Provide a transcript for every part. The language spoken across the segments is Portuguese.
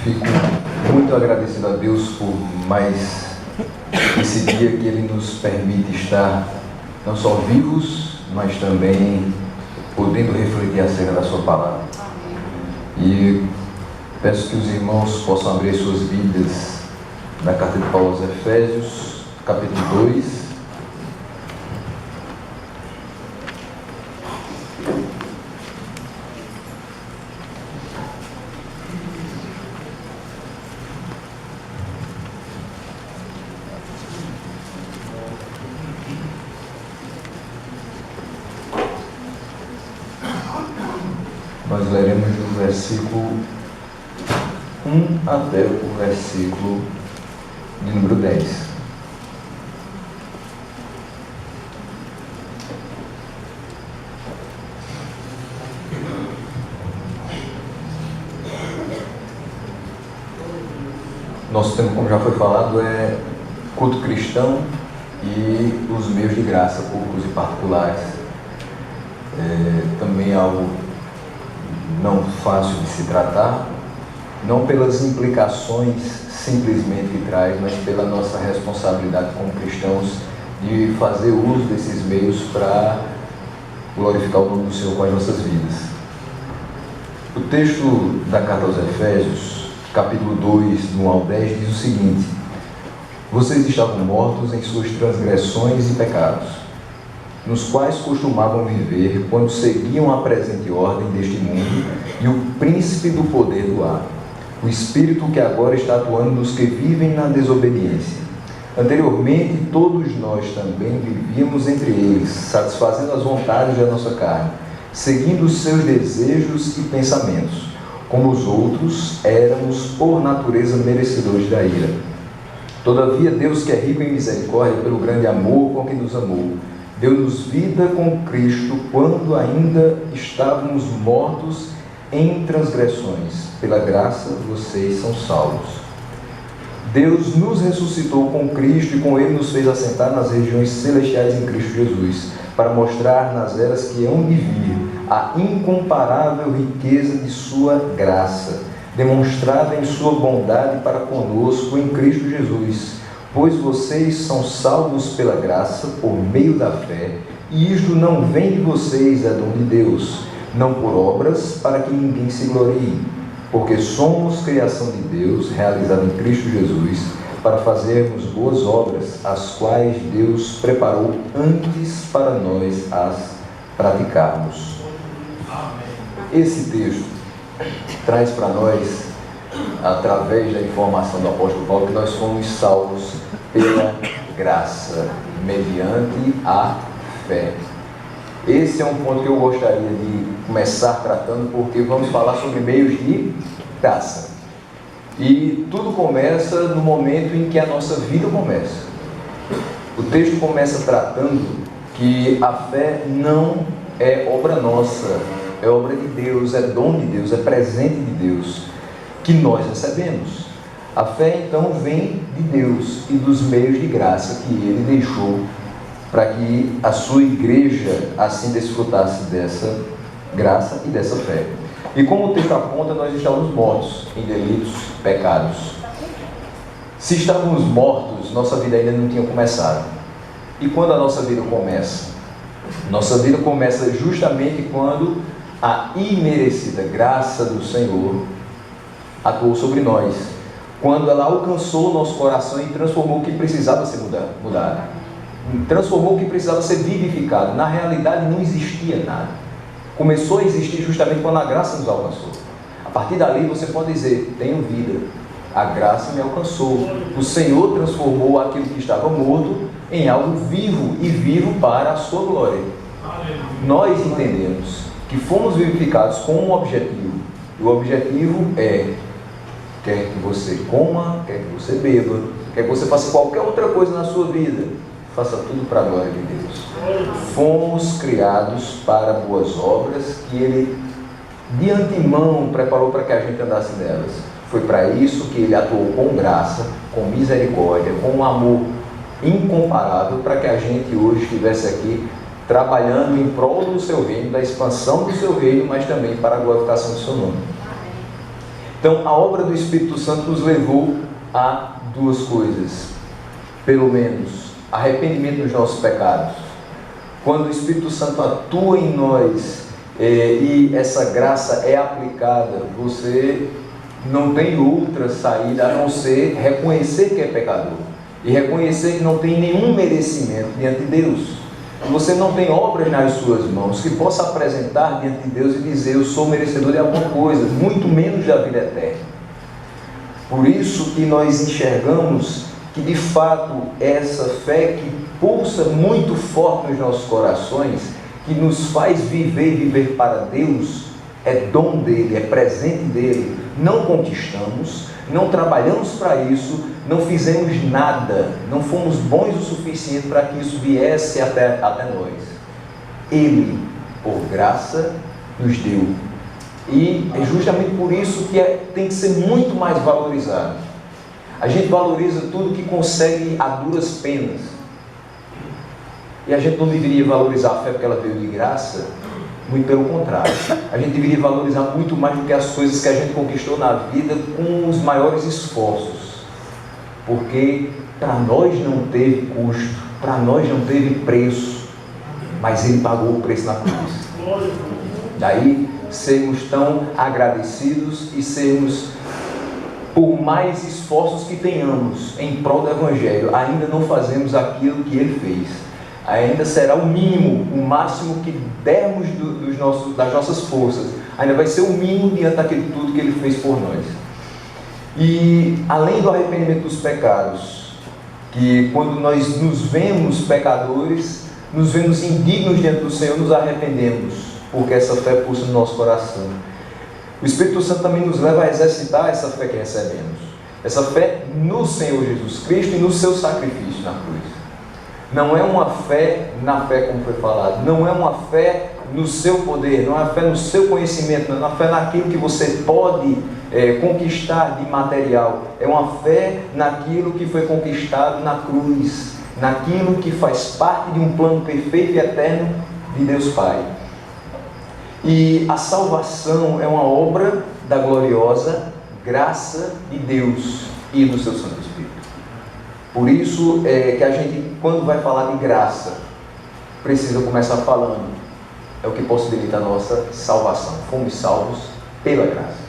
Fico muito agradecido a Deus por mais esse dia que Ele nos permite estar não só vivos, mas também podendo refletir acerca da Sua palavra. E peço que os irmãos possam abrir suas Bíblias na carta de Paulo aos Efésios, capítulo 2. Nós leremos do versículo 1 até o versículo de número 10. Nosso tema, como já foi falado, é culto cristão e os meios de graça, públicos e particulares. Também algo não fácil de se tratar, não pelas implicações simplesmente que traz, mas pela nossa responsabilidade como cristãos de fazer uso desses meios para glorificar o nome do Senhor com as nossas vidas. O texto da carta aos Efésios, capítulo 2, no 1 ao 10, diz o seguinte: vocês estavam mortos em suas transgressões e pecados, nos quais costumavam viver quando seguiam a presente ordem deste mundo e o príncipe do poder do ar, o espírito que agora está atuando nos que vivem na desobediência. Anteriormente, todos nós também vivíamos entre eles, satisfazendo as vontades da nossa carne, seguindo os seus desejos e pensamentos. Como os outros, éramos por natureza merecedores da ira. Todavia, Deus, que é rico em misericórdia, pelo grande amor com que nos amou, deu-nos vida com Cristo quando ainda estávamos mortos em transgressões. Pela graça, vocês são salvos. Deus nos ressuscitou com Cristo e com Ele nos fez assentar nas regiões celestiais em Cristo Jesus, para mostrar nas eras que hão de vir a incomparável riqueza de Sua graça, demonstrada em Sua bondade para conosco em Cristo Jesus. Pois vocês são salvos pela graça, por meio da fé, e isto não vem de vocês, é dom de Deus, não por obras, para que ninguém se glorie, porque somos criação de Deus, realizada em Cristo Jesus, para fazermos boas obras, as quais Deus preparou antes para nós as praticarmos. Esse texto traz para nós, através da informação do apóstolo Paulo, que nós somos salvos pela graça, mediante a fé. Esse é um ponto que eu gostaria de começar tratando, porque vamos falar sobre meios de graça. E tudo começa no momento em que a nossa vida começa. O texto começa tratando que a fé não é obra nossa, é obra de Deus, é dom de Deus, é presente de Deus, que nós recebemos. A fé então vem de Deus e dos meios de graça que Ele deixou para que a sua igreja assim desfrutasse dessa graça e dessa fé. E como o texto aponta, nós estávamos mortos em delitos, pecados. Se estávamos mortos, nossa vida ainda não tinha começado. E quando a nossa vida começa? Nossa vida começa justamente quando a imerecida graça do Senhor atuou sobre nós, quando ela alcançou o nosso coração e transformou o que precisava ser mudado, transformou o que precisava ser vivificado. Na realidade não existia nada, começou a existir justamente quando a graça nos alcançou. A partir dali você pode dizer: tenho vida, a graça me alcançou, o Senhor transformou aquilo que estava morto em algo vivo, e vivo para a sua glória. Nós entendemos que fomos vivificados com um objetivo, e o objetivo é: quer que você coma, quer que você beba, quer que você faça qualquer outra coisa na sua vida, faça tudo para a glória de Deus. Fomos criados para boas obras que Ele de antemão preparou para que a gente andasse nelas. Foi para isso que Ele atuou com graça, com misericórdia, com um amor incomparável, para que a gente hoje estivesse aqui trabalhando em prol do Seu reino, da expansão do Seu reino, mas também para a glorificação do Seu nome. Então, a obra do Espírito Santo nos levou a duas coisas, pelo menos, arrependimento dos nossos pecados. Quando o Espírito Santo atua em nós e essa graça é aplicada, você não tem outra saída a não ser reconhecer que é pecador e reconhecer que não tem nenhum merecimento diante de Deus. Você não tem obras nas suas mãos que possa apresentar diante de Deus e dizer: eu sou merecedor de alguma coisa, muito menos da vida eterna. Por isso que nós enxergamos que de fato essa fé que pulsa muito forte nos nossos corações, que nos faz viver e viver para Deus, é dom dele, é presente dele. Não conquistamos, não trabalhamos para isso, não fizemos nada, não fomos bons o suficiente para que isso viesse até nós. Ele, por graça, nos deu. E é justamente por isso que tem que ser muito mais valorizado. A gente valoriza tudo que consegue a duras penas. E a gente não deveria valorizar a fé porque ela veio de graça. Muito pelo contrário, a gente deveria valorizar muito mais do que as coisas que a gente conquistou na vida com os maiores esforços, porque para nós não teve custo, para nós não teve preço, mas Ele pagou o preço na cruz. Daí sermos tão agradecidos e sermos, por mais esforços que tenhamos em prol do Evangelho, ainda não fazemos aquilo que Ele fez. Ainda será o mínimo, o máximo que dermos das nossas forças. Ainda vai ser o mínimo diante daquilo tudo que Ele fez por nós. E além do arrependimento dos pecados, que quando nós nos vemos pecadores, nos vemos indignos diante do Senhor, nos arrependemos, porque essa fé pulsa no nosso coração. O Espírito Santo também nos leva a exercitar essa fé que recebemos. Essa fé no Senhor Jesus Cristo e no seu sacrifício na cruz. Não é uma fé na fé, como foi falado, não é uma fé no seu poder, não é uma fé no seu conhecimento, não é uma fé naquilo que você pode conquistar de material, é uma fé naquilo que foi conquistado na cruz, naquilo que faz parte de um plano perfeito e eterno de Deus Pai. E a salvação é uma obra da gloriosa graça de Deus e do seu Santo Espírito. Por isso que a gente, quando vai falar de graça, precisa começar falando, é o que possibilita a nossa salvação. Fomos salvos pela graça.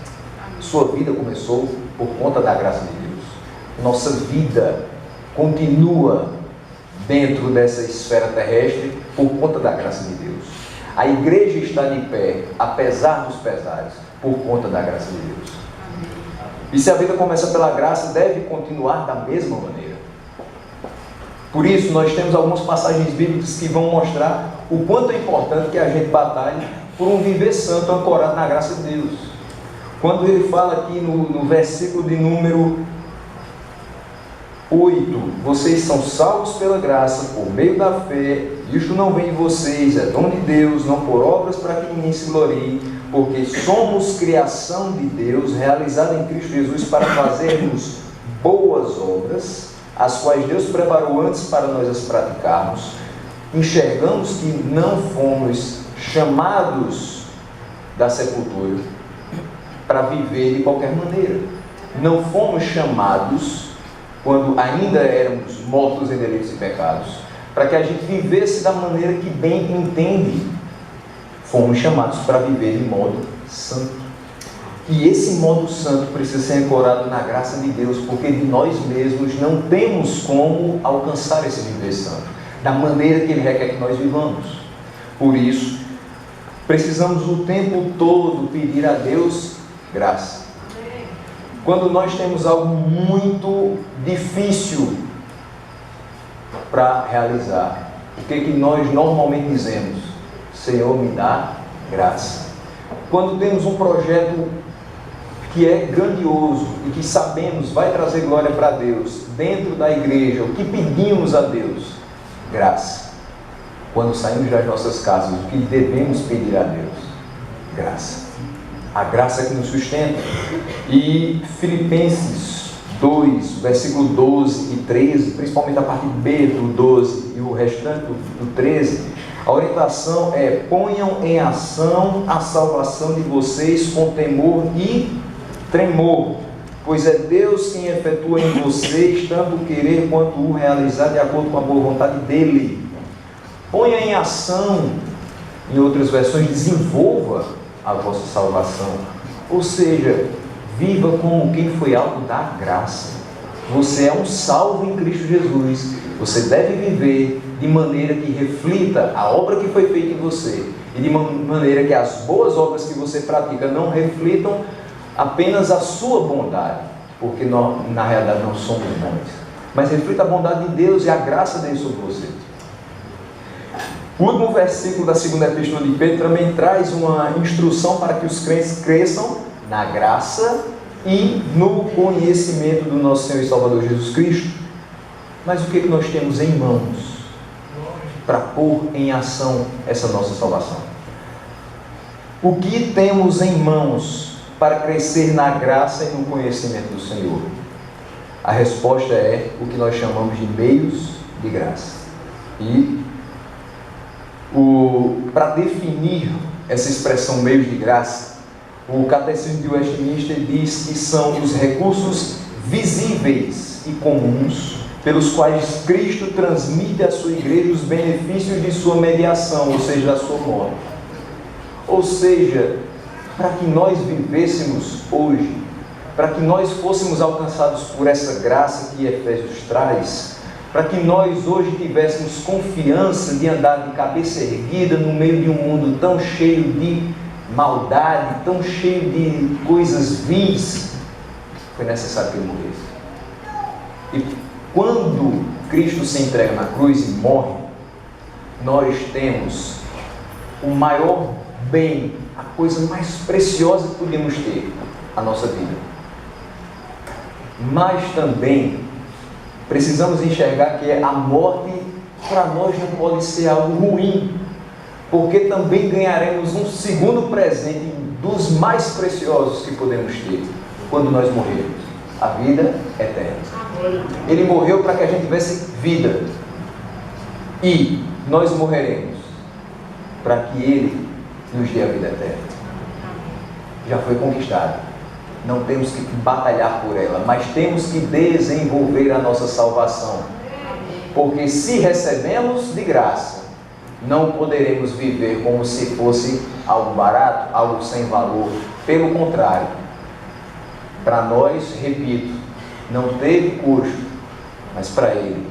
Sua vida começou por conta da graça de Deus. Nossa vida continua dentro dessa esfera terrestre por conta da graça de Deus. A igreja está de pé, apesar dos pesares, por conta da graça de Deus. E se a vida começa pela graça, deve continuar da mesma maneira. Por isso, nós temos algumas passagens bíblicas que vão mostrar o quanto é importante que a gente batalhe por um viver santo ancorado na graça de Deus. Quando ele fala aqui no versículo de número 8, vocês são salvos pela graça, por meio da fé, isto não vem de vocês, é dom de Deus, não por obras para que ninguém se glorie, porque somos criação de Deus, realizada em Cristo Jesus para fazermos boas obras, as quais Deus preparou antes para nós as praticarmos. Enxergamos que não fomos chamados da sepultura para viver de qualquer maneira. Não fomos chamados, quando ainda éramos mortos em delitos e pecados, para que a gente vivesse da maneira que bem entende. Fomos chamados para viver de modo santo. E esse modo santo precisa ser ancorado na graça de Deus, porque de nós mesmos não temos como alcançar esse viver santo, da maneira que Ele requer que nós vivamos. Por isso, precisamos o tempo todo pedir a Deus graça. Quando nós temos algo muito difícil para realizar, o que nós normalmente dizemos? Senhor, me dá graça. Quando temos um projeto que é grandioso e que sabemos vai trazer glória para Deus dentro da igreja, o que pedimos a Deus? Graça. Quando saímos das nossas casas, o que devemos pedir a Deus? Graça. A graça que nos sustenta. E Filipenses 2, versículo 12 e 13, principalmente a parte B do 12 e o restante do 13, a orientação é: ponham em ação a salvação de vocês com temor e tremor, pois é Deus quem efetua em vocês tanto o querer quanto o realizar de acordo com a boa vontade dEle. Ponha em ação, em outras versões, desenvolva a vossa salvação. Ou seja, viva como quem foi alvo da graça. Você é um salvo em Cristo Jesus. Você deve viver de maneira que reflita a obra que foi feita em você. E de maneira que as boas obras que você pratica não reflitam apenas a sua bondade. Porque nós, na realidade, não somos bons. Mas reflita a bondade de Deus e a graça dele sobre você. O último versículo da segunda epístola de Pedro também traz uma instrução para que os crentes cresçam na graça e no conhecimento do nosso Senhor e Salvador Jesus Cristo. Mas o que nós temos em mãos para pôr em ação essa nossa salvação? O que temos em mãos para crescer na graça e no conhecimento do Senhor? A resposta é o que nós chamamos de meios de graça. E para definir essa expressão meios de graça, o Catecismo de Westminster diz que são os recursos visíveis e comuns pelos quais Cristo transmite à sua igreja os benefícios de sua mediação, ou seja, da sua morte. Ou seja, para que nós vivêssemos hoje, para que nós fôssemos alcançados por essa graça que Efésios traz, para que nós hoje tivéssemos confiança de andar de cabeça erguida no meio de um mundo tão cheio de maldade, tão cheio de coisas vis, foi necessário que ele morresse. E quando Cristo se entrega na cruz e morre, nós temos o maior bem, a coisa mais preciosa que podemos ter, a nossa vida. Mas também precisamos enxergar que a morte para nós não pode ser algo ruim, porque também ganharemos um segundo presente dos mais preciosos que podemos ter quando nós morrermos: a vida eterna. Ele morreu para que a gente tivesse vida, e nós morreremos para que Ele nos dê a vida eterna. Já foi conquistada. Não temos que batalhar por ela, mas temos que desenvolver a nossa salvação. Porque se recebemos de graça, não poderemos viver como se fosse algo barato, algo sem valor. Pelo contrário, para nós, repito, não teve custo, mas para Ele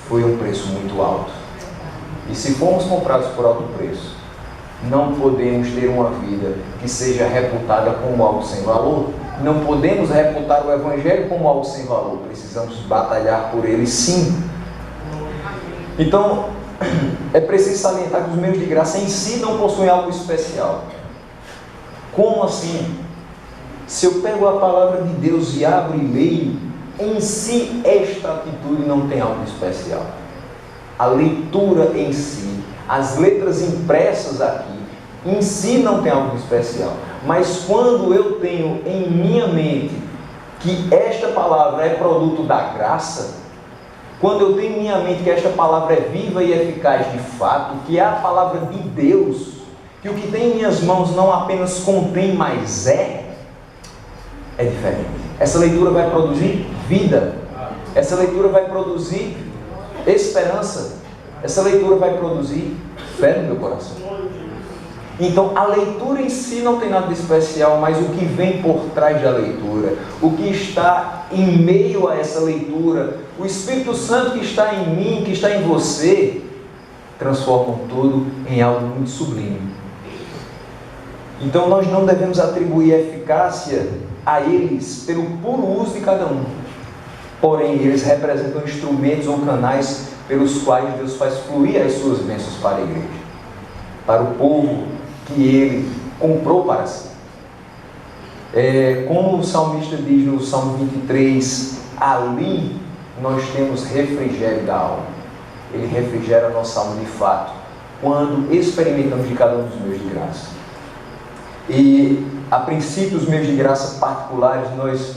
foi um preço muito alto. E se formos comprados por alto preço, não podemos ter uma vida que seja reputada como algo sem valor. Não podemos reputar o Evangelho como algo sem valor. Precisamos batalhar por ele, sim. Então, é preciso salientar que os meios de graça em si não possuem algo especial. Como assim? Se eu pego a palavra de Deus e abro e leio, em si esta atitude não tem algo especial. A leitura em si, as letras impressas aqui, em si não tem algo especial. Mas quando eu tenho em minha mente que esta palavra é produto da graça, quando eu tenho em minha mente que esta palavra é viva e eficaz de fato, que é a palavra de Deus, que o que tem em minhas mãos não apenas contém, mas é diferente. Essa leitura vai produzir vida. Essa leitura vai produzir esperança. Essa leitura vai produzir fé no meu coração. Então, a leitura em si não tem nada de especial, mas o que vem por trás da leitura, o que está em meio a essa leitura, o Espírito Santo que está em mim, que está em você, transformam tudo em algo muito sublime. Então, nós não devemos atribuir eficácia a eles pelo puro uso de cada um. Porém, eles representam instrumentos ou canais pelos quais Deus faz fluir as suas bênçãos para a igreja, para o povo que Ele comprou para si. Como o salmista diz no Salmo 23, ali nós temos refrigério da alma. Ele refrigera a nossa alma de fato, quando experimentamos de cada um dos meios de graça. E a princípio, os meios de graça particulares, nós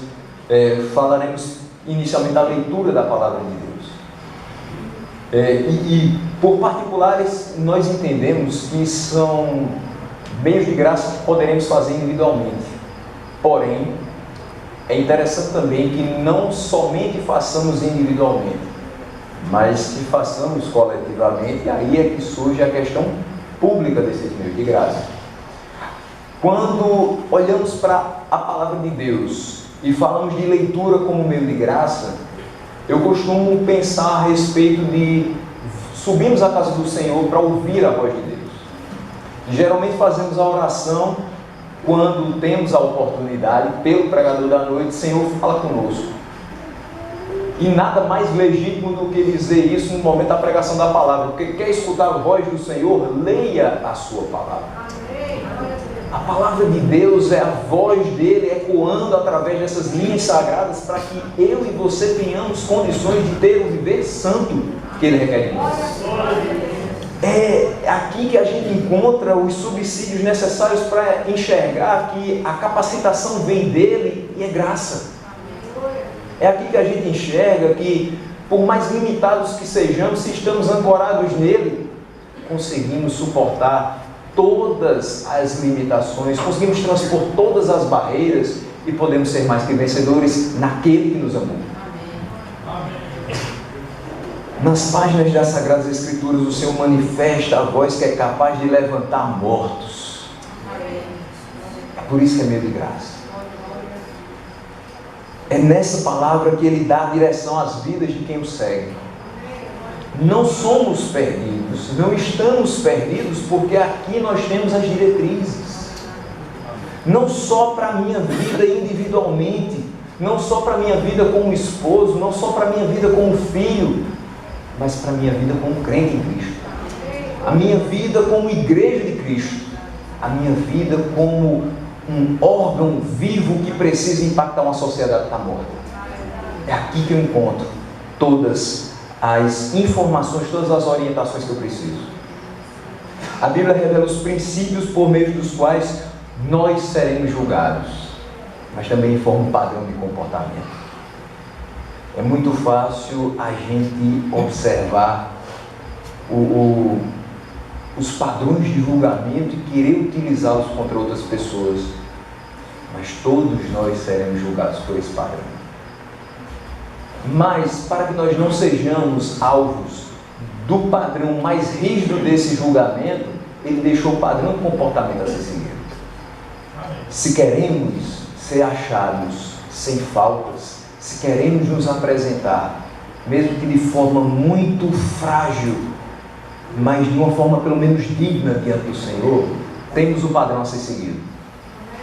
falaremos inicialmente da leitura da palavra de Deus. E por particulares, nós entendemos que são meios de graça que poderemos fazer individualmente. Porém, é interessante também que não somente façamos individualmente, mas que façamos coletivamente, e aí é que surge a questão pública desses meios de graça. Quando olhamos para a palavra de Deus e falamos de leitura como meio de graça, eu costumo pensar a respeito de subirmos à casa do Senhor para ouvir a voz de Deus. E geralmente fazemos a oração quando temos a oportunidade, pelo pregador da noite: Senhor, fala conosco. E nada mais legítimo do que dizer isso no momento da pregação da palavra, porque quer escutar a voz do Senhor, leia a sua palavra. A palavra de Deus é a voz dele ecoando através dessas linhas sagradas para que eu e você tenhamos condições de ter o viver santo que ele requer de nós. É aqui que a gente encontra os subsídios necessários para enxergar que a capacitação vem dele e é graça. É aqui que a gente enxerga que, por mais limitados que sejamos, se estamos ancorados nele, conseguimos suportar todas as limitações, conseguimos transpor todas as barreiras e podemos ser mais que vencedores naquele que nos amou. Nas páginas das Sagradas Escrituras, o Senhor manifesta a voz que é capaz de levantar mortos. É por isso que é meio de graça. É nessa palavra que Ele dá direção às vidas de quem o segue. Não somos perdidos, não estamos perdidos, porque aqui nós temos as diretrizes. Não só para a minha vida individualmente, não só para a minha vida como esposo, não só para a minha vida como filho, mas para a minha vida como crente em Cristo. A minha vida como igreja de Cristo. A minha vida como um órgão vivo que precisa impactar uma sociedade que está morta. É aqui que eu encontro todas as informações, todas as orientações que eu preciso. A Bíblia revela os princípios por meio dos quais nós seremos julgados, mas também informa um padrão de comportamento. É muito fácil a gente observar os padrões de julgamento e querer utilizá-los contra outras pessoas, mas todos nós seremos julgados por esse padrão. Mas, para que nós não sejamos alvos do padrão mais rígido desse julgamento, ele deixou o padrão de comportamento a ser seguido. Se queremos ser achados sem faltas, se queremos nos apresentar, mesmo que de forma muito frágil, mas de uma forma pelo menos digna diante do Senhor, temos o padrão a ser seguido.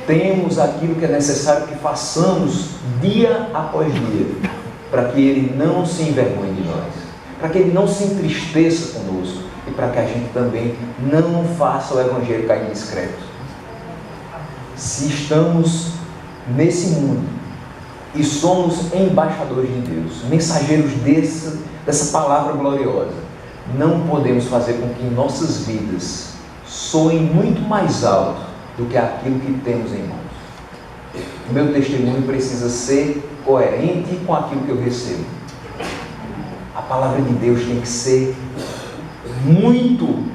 Temos aquilo que é necessário que façamos dia após dia, para que Ele não se envergonhe de nós, para que Ele não se entristeça conosco e para que a gente também não faça o Evangelho cair discreto. Se estamos nesse mundo e somos embaixadores de Deus, mensageiros dessa palavra gloriosa, não podemos fazer com que nossas vidas soem muito mais alto do que aquilo que temos em mãos. O meu testemunho precisa ser coerente com aquilo que eu recebo. A palavra de Deus tem que ser muito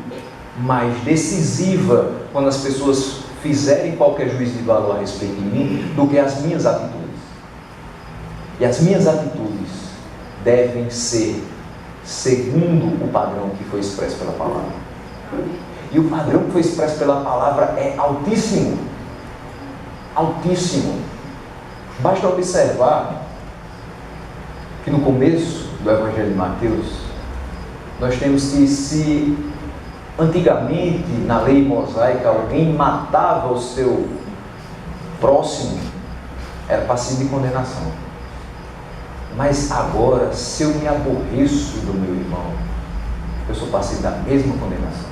mais decisiva quando as pessoas fizerem qualquer juízo de valor a respeito de mim do que as minhas atitudes. E as minhas atitudes devem ser segundo o padrão que foi expresso pela palavra. E o padrão que foi expresso pela palavra é altíssimo. Altíssimo. Basta observar que no começo do Evangelho de Mateus, nós temos que, se antigamente na lei mosaica alguém matava o seu próximo, era passivo de condenação. Mas agora, se eu me aborreço do meu irmão, eu sou passivo da mesma condenação.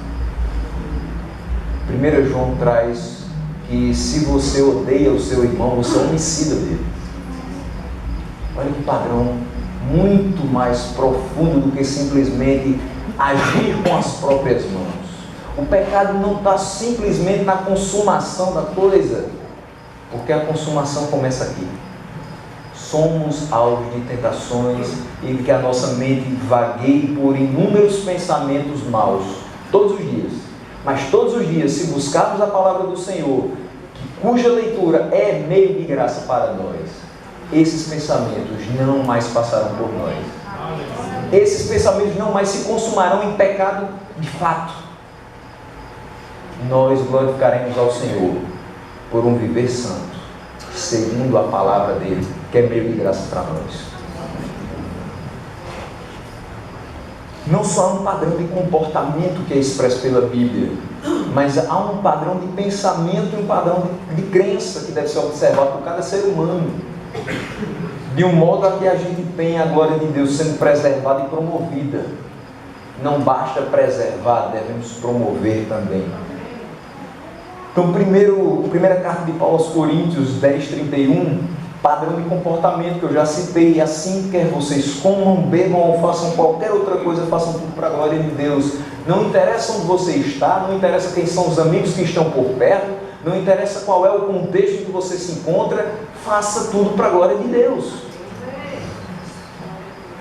1 João traz que se você odeia o seu irmão, você é homicida dele. Olha que padrão muito mais profundo do que simplesmente agir com as próprias mãos. O pecado não está simplesmente na consumação da coisa, porque a consumação começa aqui. Somos alvos de tentações e que a nossa mente vagueie por inúmeros pensamentos maus, todos os dias. Mas todos os dias, se buscarmos a palavra do Senhor, cuja leitura é meio de graça para nós, esses pensamentos não mais passarão por nós. Esses pensamentos não mais se consumarão em pecado de fato. Nós glorificaremos ao Senhor por um viver santo, seguindo a palavra dele, que é meio de graça para nós. Não só há um padrão de comportamento que é expresso pela Bíblia, mas há um padrão de pensamento e um padrão de crença que deve ser observado por cada ser humano, de um modo a que a gente tenha a glória de Deus sendo preservada e promovida. Não basta preservar, devemos promover também. Então, primeira carta de Paulo aos Coríntios 10:31, padrão de comportamento que eu já citei: assim quer vocês comam, bebam ou façam qualquer outra coisa, façam tudo para a glória de Deus. Não interessa onde você está, não interessa quem são os amigos que estão por perto, não interessa qual é o contexto em que você se encontra, faça tudo para a glória de Deus.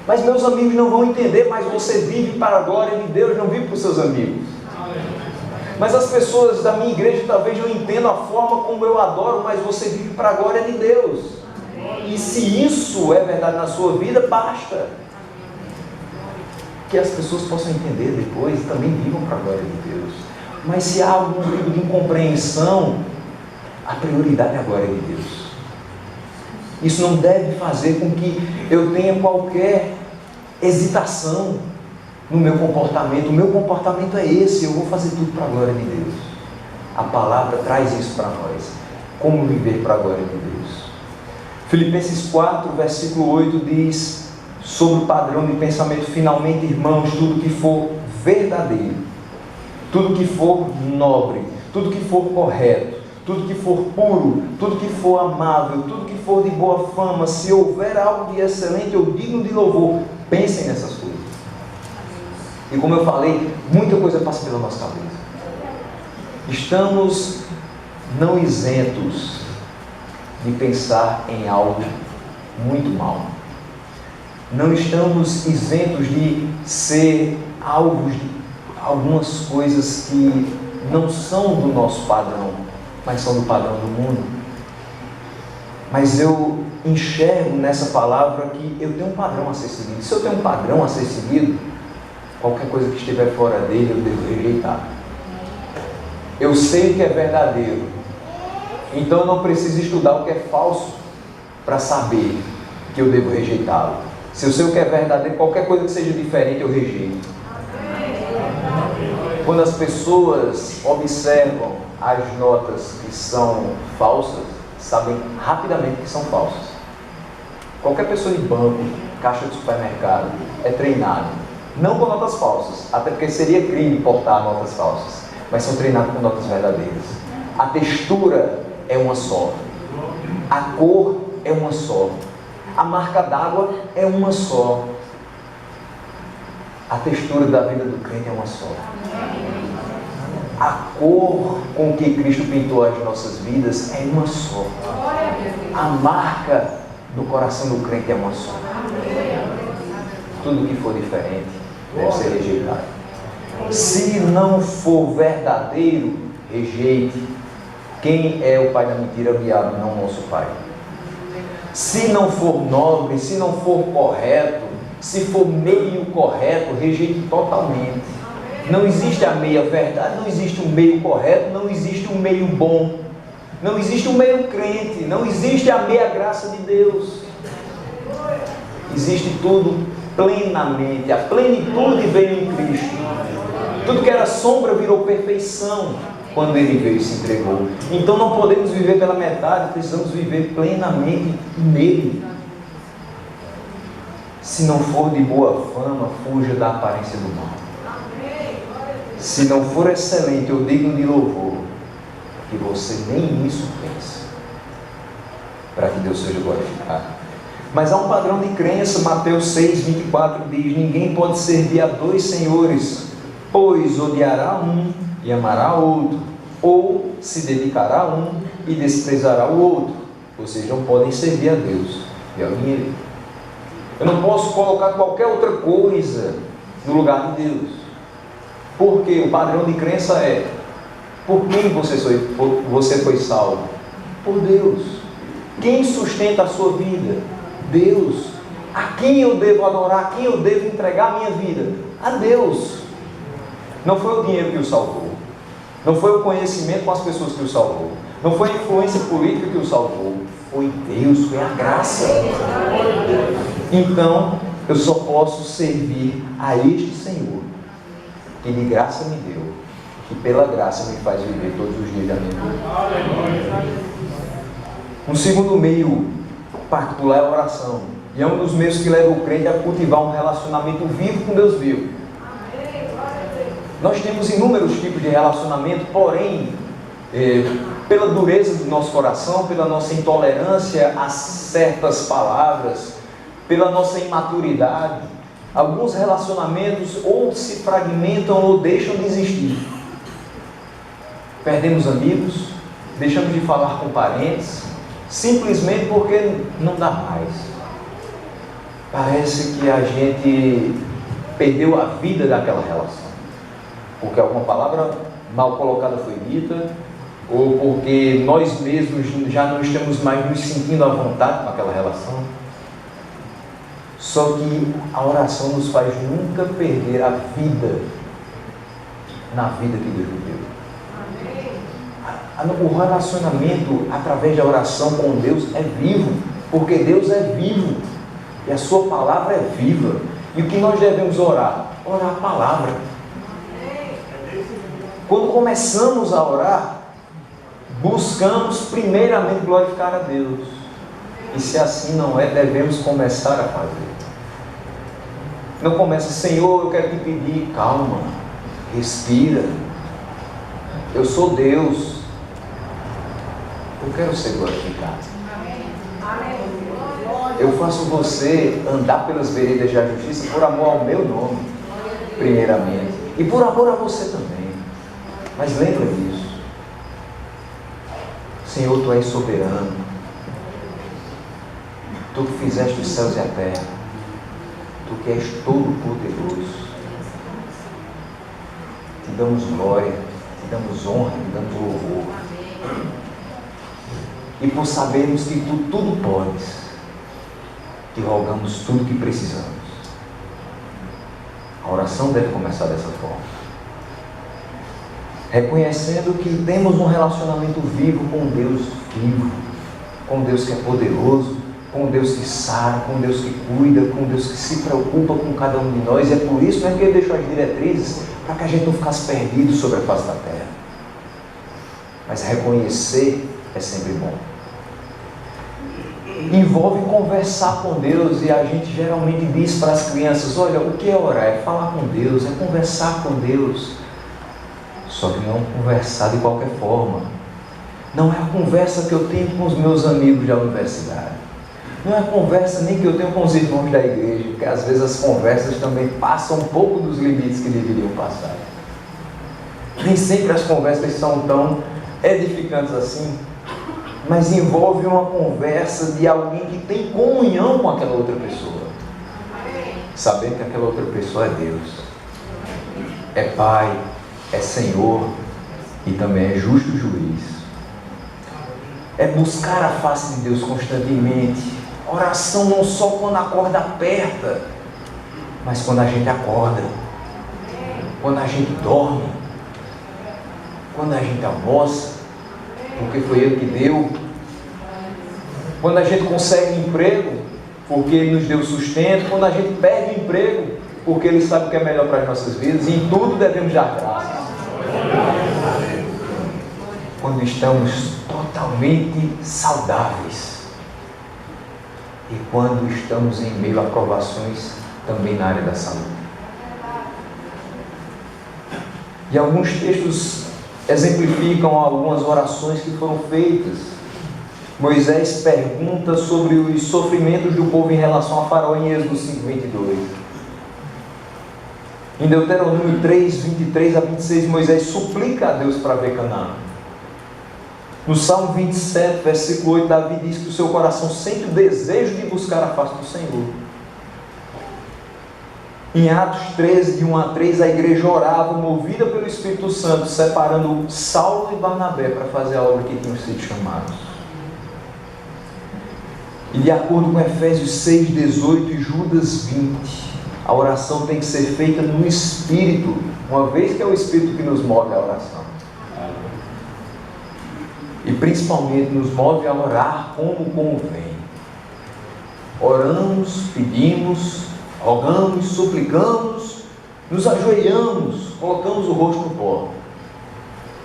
Mas meus amigos não vão entender, mas você vive para a glória de Deus, não vive para os seus amigos. Mas as pessoas da minha igreja talvez não entendam a forma como eu adoro, mas você vive para a glória de Deus. E se isso é verdade na sua vida, basta. Que as pessoas possam entender depois e também vivam para a glória de Deus. Mas se há algum tipo de incompreensão, a prioridade é a glória de Deus. Isso não deve fazer com que eu tenha qualquer hesitação no meu comportamento. O meu comportamento é esse, eu vou fazer tudo para a glória de Deus. A palavra traz isso para nós. Como viver para a glória de Deus. Filipenses 4, versículo 8 diz sobre o padrão de pensamento: finalmente, irmãos, tudo que for verdadeiro, tudo que for nobre, tudo que for correto, tudo que for puro, tudo que for amável, tudo que for de boa fama, se houver algo de excelente ou digno de louvor, pensem nessas coisas. E como eu falei, muita coisa passa pela nossa cabeça. Estamos não isentos de pensar em algo muito mal. Não estamos isentos de ser alvos de algumas coisas que não são do nosso padrão, mas são do padrão do mundo. Mas eu enxergo nessa palavra que eu tenho um padrão a ser seguido. Se eu tenho um padrão a ser seguido, qualquer coisa que estiver fora dele eu devo rejeitar. Eu sei o que é verdadeiro, então eu não preciso estudar o que é falso para saber que eu devo rejeitá-lo. Se eu sei o que é verdadeiro, qualquer coisa que seja diferente eu rejeito. Quando as pessoas observam as notas que são falsas, sabem rapidamente que são falsas. Qualquer pessoa de banco, caixa de supermercado, é treinado, não com notas falsas, até porque seria crime portar notas falsas, mas são treinados com notas verdadeiras. A textura é uma só, a cor é uma só, a marca d'água é uma só, a textura da vida do crente é uma só. A cor com que Cristo pintou as nossas vidas é uma só. A marca do coração do crente é uma só. Tudo que for diferente deve ser rejeitado. Se não for verdadeiro, rejeite. Quem é o pai da mentira? O diabo, não o nosso pai. Se não for nobre, se não for correto, se for meio correto, rejeite totalmente. Não existe a meia verdade, não existe um meio correto, não existe um meio bom, não existe um meio crente, não existe a meia graça de Deus. Existe tudo plenamente, a plenitude veio em Cristo. Tudo que era sombra virou perfeição quando Ele veio e se entregou. Então não podemos viver pela metade, precisamos viver plenamente nele. Se não for de boa fama, fuja da aparência do mal. Se não for excelente ou digno de louvor, que você nem isso pense, para que Deus seja glorificado. Mas há um padrão de crença. Mateus 6:24 diz: ninguém pode servir a dois senhores, pois odiará um e amará outro, ou se dedicará a um e desprezará o outro. Vocês não podem servir a Deus e ao dinheiro. Eu não posso colocar qualquer outra coisa no lugar de Deus. Porque o padrão de crença é: por quem você foi salvo? Por Deus. Quem sustenta a sua vida? Deus. A quem eu devo adorar? A quem eu devo entregar a minha vida? A Deus. Não foi o dinheiro que o salvou. Não foi o conhecimento com as pessoas que o salvou. Não foi a influência política que o salvou. Foi Deus, foi a graça. Então, eu só posso servir a este Senhor, que de graça me deu, que pela graça me faz viver todos os dias da minha vida. Um segundo meio particular é a oração. E é um dos meios que leva o crente a cultivar um relacionamento vivo com Deus vivo. Nós temos inúmeros tipos de relacionamento, porém, pela dureza do nosso coração, pela nossa intolerância a certas palavras, pela nossa imaturidade, alguns relacionamentos ou se fragmentam ou deixam de existir. Perdemos amigos, deixamos de falar com parentes, simplesmente porque não dá mais. Parece que a gente perdeu a vida daquela relação, porque alguma palavra mal colocada foi dita, ou porque nós mesmos já não estamos mais nos sentindo à vontade com aquela relação. Só que a oração nos faz nunca perder a vida na vida que Deus nos deu. O relacionamento através da oração com Deus é vivo, porque Deus é vivo e a sua palavra é viva. E o que nós devemos orar? Orar a palavra. Quando começamos a orar, buscamos primeiramente glorificar a Deus. E se assim não é, devemos começar a fazer. Não começa, Senhor, eu quero te pedir, calma, respira. Eu sou Deus. Eu quero ser glorificado. Eu faço você andar pelas veredas da justiça por amor ao meu nome, primeiramente. E por amor a você também. Mas lembra disso. Senhor, Tu és soberano. Tu que fizeste os céus e a terra. Tu que és todo poderoso. Te damos glória, te damos honra, te damos louvor. E por sabermos que Tu tudo podes, te rogamos tudo que precisamos. A oração deve começar dessa forma. Reconhecendo que temos um relacionamento vivo com Deus vivo, com Deus que é poderoso, com Deus que sara, com Deus que cuida, com Deus que se preocupa com cada um de nós. E é por isso que Ele deixou as diretrizes, para que a gente não ficasse perdido sobre a face da terra. Mas reconhecer é sempre bom. Envolve conversar com Deus, e a gente geralmente diz para as crianças, olha, o que é orar? É falar com Deus, é conversar com Deus. Só que não conversar de qualquer forma. Não é a conversa que eu tenho com os meus amigos da universidade. Não é a conversa nem que eu tenho com os irmãos da igreja, porque às vezes as conversas também passam um pouco dos limites que deveriam passar. Nem sempre as conversas são tão edificantes assim, mas envolve uma conversa de alguém que tem comunhão com aquela outra pessoa, sabendo que aquela outra pessoa é Deus, é Pai, é Senhor e também é justo juiz. É buscar a face de Deus constantemente. Oração não só quando a corda aperta, mas quando a gente acorda, quando a gente dorme, quando a gente almoça, porque foi Ele que deu, quando a gente consegue emprego, porque Ele nos deu sustento, quando a gente perde o emprego, porque Ele sabe o que é melhor para as nossas vidas, e em tudo devemos dar graças. Quando estamos totalmente saudáveis, e quando estamos em meio a provações também na área da saúde. E alguns textos exemplificam algumas orações que foram feitas. Moisés pergunta sobre os sofrimentos do povo em relação a Faraó em Êxodo 5:22. Em Deuteronômio 3:23 a 26, Moisés suplica a Deus para ver Canaã. No Salmo 27, versículo 8, Davi diz que o seu coração sente o desejo de buscar a face do Senhor. Em Atos 13, de 1 a 3, a igreja orava, movida pelo Espírito Santo, separando Saulo e Barnabé para fazer a obra que tinham sido chamados. E de acordo com Efésios 6:18 e Judas 20, a oração tem que ser feita no Espírito, uma vez que é o Espírito que nos move a oração. E principalmente nos move a orar como convém. Oramos, pedimos, rogamos, suplicamos, nos ajoelhamos, colocamos o rosto no pó.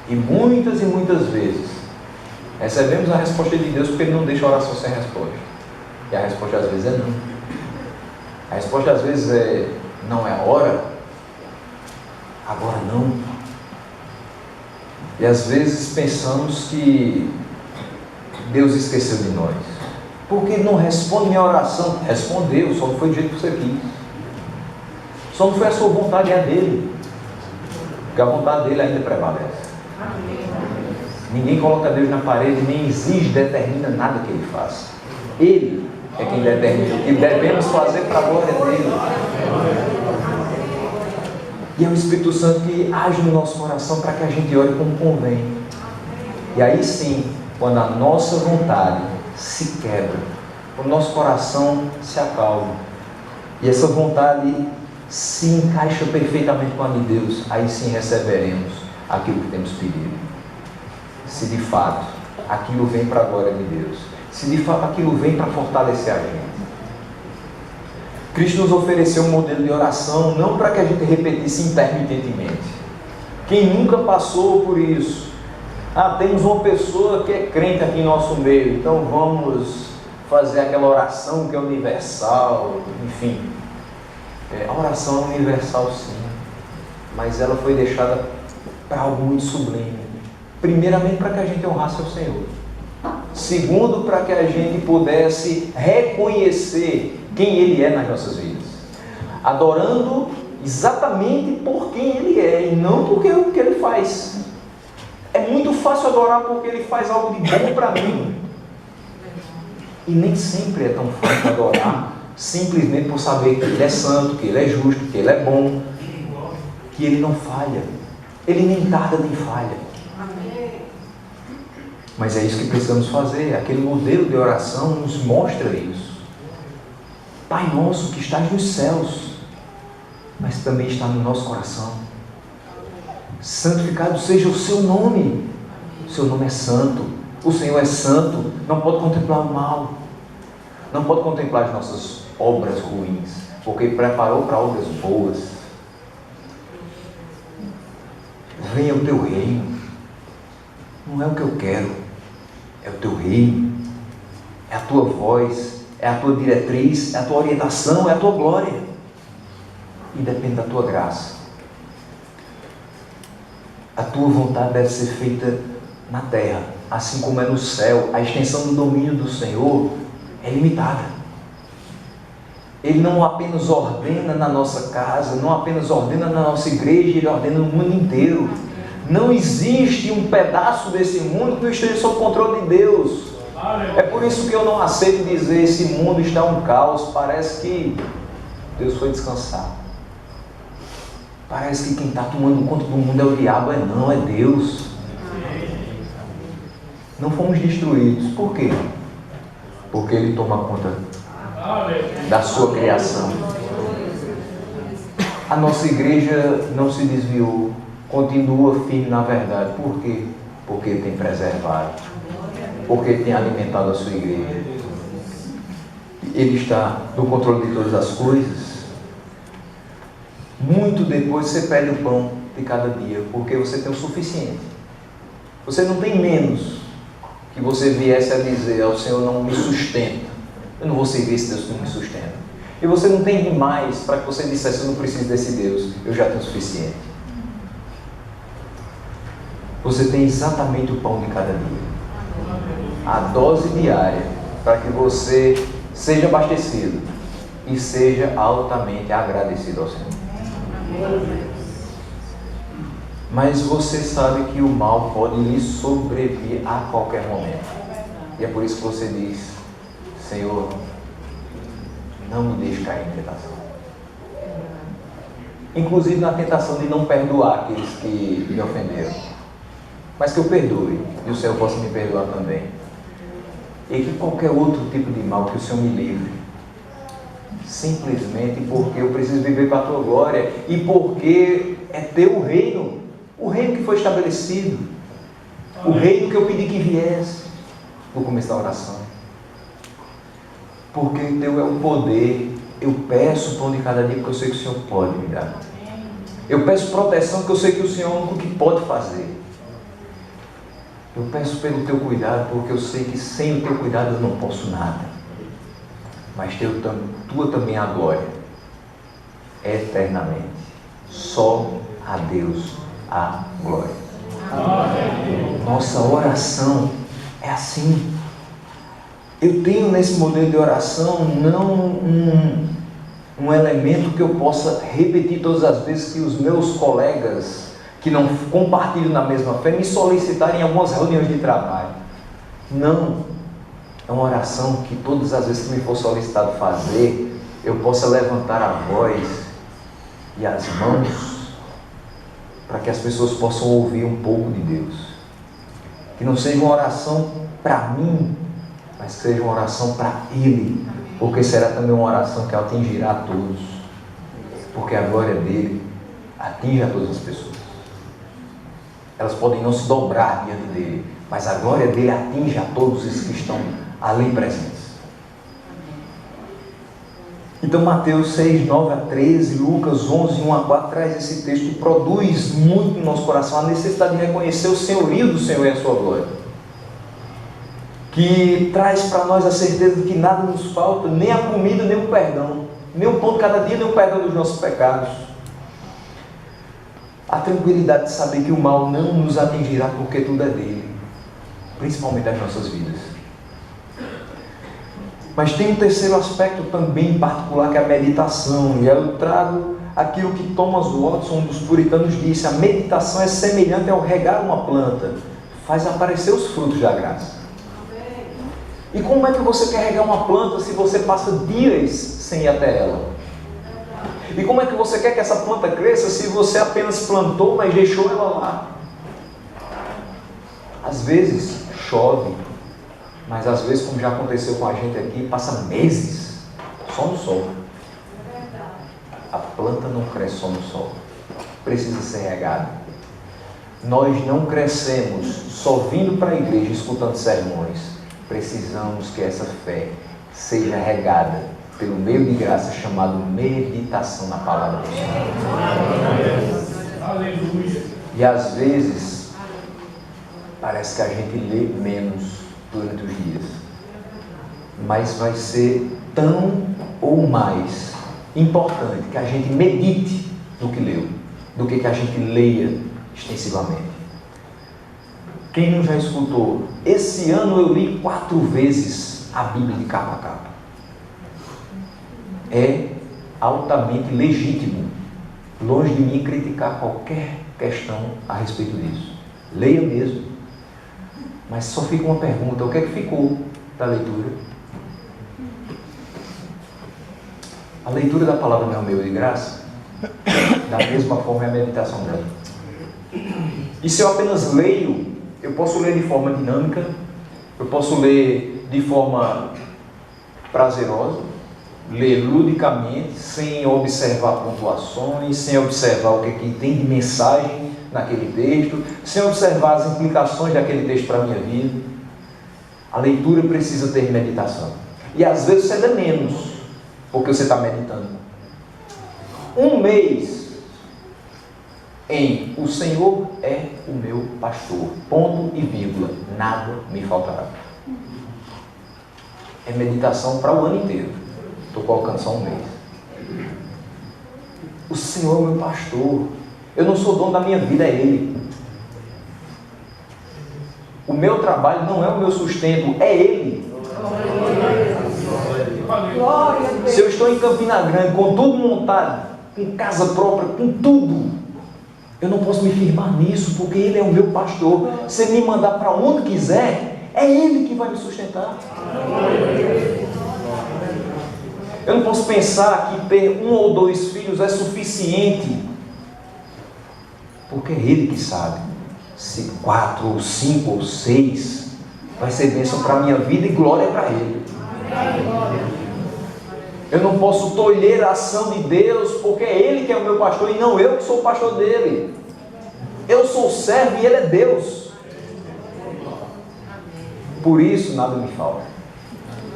E muitas vezes recebemos a resposta de Deus, porque Ele não deixa a oração sem resposta. E a resposta às vezes é não. A resposta às vezes é: não é a hora, agora não. E às vezes pensamos que Deus esqueceu de nós. Porque Ele não responde minha oração? Respondeu, só não foi do jeito que você quis. Só não foi a sua vontade, é a dele. Porque a vontade dele ainda prevalece. Ninguém coloca Deus na parede, nem exige, determina nada que Ele faça. Ele é quem determina o que devemos fazer para a glória dele. E é o Espírito Santo que age no nosso coração para que a gente ore como convém. E aí sim, quando a nossa vontade se quebra, o nosso coração se acalma, e essa vontade se encaixa perfeitamente com a de Deus, aí sim receberemos aquilo que temos pedido. Se de fato aquilo vem para a glória de Deus, se de fato aquilo vem para fortalecer a gente. Cristo nos ofereceu um modelo de oração não para que a gente repetisse intermitentemente. Quem nunca passou por isso? Temos uma pessoa que é crente aqui em nosso meio, então vamos fazer aquela oração que é universal, enfim. A oração é universal sim, mas ela foi deixada para algo muito sublime. Primeiramente para que a gente honrasse ao Senhor. Segundo, para que a gente pudesse reconhecer quem Ele é nas nossas vidas. Adorando exatamente por quem Ele é e não por o que Ele faz. É muito fácil adorar porque Ele faz algo de bom para mim. E nem sempre é tão fácil adorar simplesmente por saber que Ele é santo, que Ele é justo, que Ele é bom, que Ele não falha. Ele nem tarda nem falha. Mas é isso que precisamos fazer. Aquele modelo de oração nos mostra isso. Pai nosso que estás nos céus, mas também está no nosso coração. Santificado seja o seu nome. O seu nome é santo. O Senhor é santo. Não pode contemplar o mal. Não pode contemplar as nossas obras ruins, porque Ele preparou para obras boas. Venha o teu reino. Não é o que eu quero, é o teu reino. É a tua voz, é a tua diretriz, é a tua orientação, é a tua glória. E depende da tua graça. A tua vontade deve ser feita na terra, assim como é no céu. A extensão do domínio do Senhor é limitada. Ele não apenas ordena na nossa casa, não apenas ordena na nossa igreja, Ele ordena no mundo inteiro. Não existe um pedaço desse mundo que não esteja sob o controle de Deus. É por isso que eu não aceito dizer esse mundo está um caos. Parece que Deus foi descansar. Parece que quem está tomando conta do mundo é o diabo. Não, é Deus. Não fomos destruídos. Por quê? Porque Ele toma conta da sua criação. A nossa igreja não se desviou, continua firme na verdade. Por quê? Porque Ele tem preservado, porque Ele tem alimentado a sua igreja. Ele está no controle de todas as coisas. Muito depois você pede o pão de cada dia, porque você tem o suficiente. Você não tem menos que você viesse a dizer ao Senhor: não me sustenta. Eu não vou servir esse Deus que não me sustenta. E você não tem mais para que você dissesse: eu não preciso desse Deus, eu já tenho o suficiente. Você tem exatamente o pão de cada dia, a dose diária, para que você seja abastecido e seja altamente agradecido ao Senhor. Mas você sabe que o mal pode lhe sobrevir a qualquer momento, e é por isso que você diz: Senhor, não me deixe cair em tentação. Inclusive na tentação de não perdoar aqueles que me ofenderam, mas que eu perdoe, e o Senhor possa me perdoar também. e que qualquer outro tipo de mal, que o Senhor me livre. Simplesmente porque eu preciso viver para a Tua glória e porque é Teu o reino que foi estabelecido, o reino que eu pedi que viesse no começo da oração. Porque Teu é o poder. Eu peço o pão de cada dia porque eu sei que o Senhor pode me dar. Eu peço proteção porque eu sei que o Senhor é o único que pode fazer. Eu peço pelo Teu cuidado porque eu sei que sem o Teu cuidado eu não posso nada. Mas Tua também é a glória, eternamente. Só a Deus a glória. Nossa oração é assim. Eu tenho nesse modelo de oração não um elemento que eu possa repetir todas as vezes que os meus colegas que não compartilham na mesma fé me solicitarem em algumas reuniões de trabalho. Não. É uma oração que todas as vezes que me for solicitado fazer, eu possa levantar a voz e as mãos para que as pessoas possam ouvir um pouco de Deus. Que não seja uma oração para mim, mas que seja uma oração para Ele, porque será também uma oração que atingirá a todos, porque a glória dele atinge a todas as pessoas. Elas podem não se dobrar diante dele, mas a glória dele atinge a todos os que estão ali presentes. Então Mateus 6, 9 a 13, Lucas 11, 1 a 4 traz esse texto e produz muito no nosso coração a necessidade de reconhecer o senhorio do Senhor e a sua glória, que traz para nós a certeza de que nada nos falta, nem a comida, nem o perdão, nem o pão de cada dia, nem o perdão dos nossos pecados. A tranquilidade de saber que o mal não nos atingirá porque tudo é dele, principalmente as nossas vidas. Mas tem um terceiro aspecto também particular, que é a meditação. E eu trago aquilo que Thomas Watson, um dos puritanos, disse: a meditação é semelhante ao regar uma planta, faz aparecer os frutos da graça. E como é que você quer regar uma planta se você passa dias sem ir até ela? E como é que você quer que essa planta cresça se você apenas plantou, mas deixou ela lá? Às vezes chove, mas às vezes, como já aconteceu com a gente aqui, passa meses só no sol. A planta não cresce só no sol, precisa ser regada. Nós não crescemos só vindo para a igreja, escutando sermões. Precisamos que essa fé seja regada pelo meio de graça chamado meditação na palavra do Senhor. Aleluia. E às vezes parece que a gente lê menos durante os dias, mas vai ser tão ou mais importante que a gente medite no que leu, do que a gente leia extensivamente. Quem não já escutou? Esse ano eu li 4 vezes a Bíblia de capa a capa. É altamente legítimo, longe de mim criticar qualquer questão a respeito disso. Leia mesmo. Mas só fica uma pergunta: o que é que ficou da leitura? A leitura da palavra não é o meio de graça? Da mesma forma é a meditação dela. E se eu apenas leio, eu posso ler de forma dinâmica, eu posso ler de forma prazerosa, ler ludicamente, sem observar pontuações, sem observar o que tem de mensagem naquele texto, sem observar as implicações daquele texto para a minha vida. A leitura precisa ter meditação. E às vezes você lê menos, porque você está meditando. 1 mês em o Senhor é o meu pastor, ponto e vírgula, nada me faltará. É meditação para o ano inteiro. Estou colocando só 1 mês. O Senhor é o meu pastor. Eu não sou dono da minha vida, é Ele. O meu trabalho não é o meu sustento, é Ele. Se eu estou em Campina Grande, com tudo montado, com casa própria, com tudo, eu não posso me firmar nisso, porque Ele é o meu pastor. Se Ele me mandar para onde quiser, é Ele que vai me sustentar. Eu não posso pensar que ter 1 ou 2 filhos é suficiente, porque é Ele que sabe se 4 ou 5 ou 6 vai ser bênção para a minha vida e glória para Ele. Eu não posso tolher a ação de Deus, porque é Ele que é o meu pastor e não eu que sou o pastor dele. Eu sou o servo e Ele é Deus. Por isso nada me falta.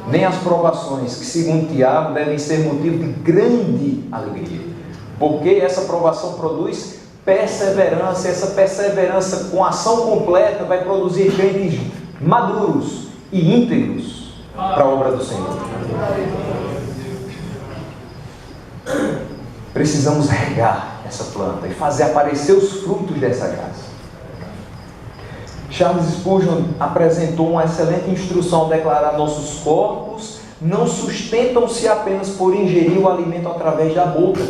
Nem as provações, que segundo Tiago devem ser motivo de grande alegria, porque essa provação produz perseverança. Essa perseverança com ação completa vai produzir crentes maduros e íntegros para a obra do Senhor. Precisamos regar essa planta e fazer aparecer os frutos dessa graça. Charles Spurgeon apresentou uma excelente instrução ao declarar: nossos corpos não sustentam-se apenas por ingerir o alimento através da boca,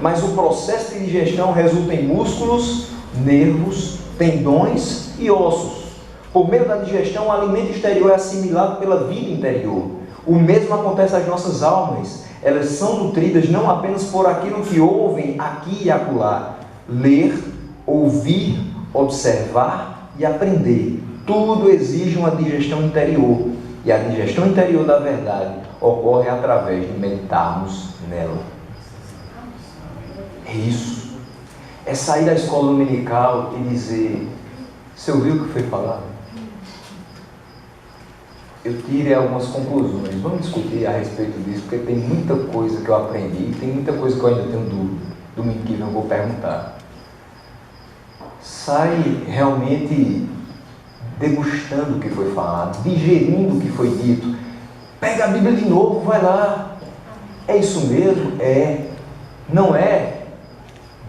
mas o processo de digestão resulta em músculos, nervos, tendões e ossos. Por meio da digestão, o alimento exterior é assimilado pela vida interior. O mesmo acontece às nossas almas. Elas são nutridas não apenas por aquilo que ouvem aqui e acolá. Ler, ouvir, observar e aprender. Tudo exige uma digestão interior. E a digestão interior da verdade ocorre através de meditarmos nela. É isso. É sair da escola dominical e dizer: você ouviu o que foi falado? Eu tirei algumas conclusões. Vamos discutir a respeito disso, porque tem muita coisa que eu aprendi, tem muita coisa que eu ainda tenho dúvida. Domingo que vem eu vou perguntar. Sai realmente degustando o que foi falado, digerindo o que foi dito. Pega a Bíblia de novo, vai lá. É isso mesmo? É. Não é?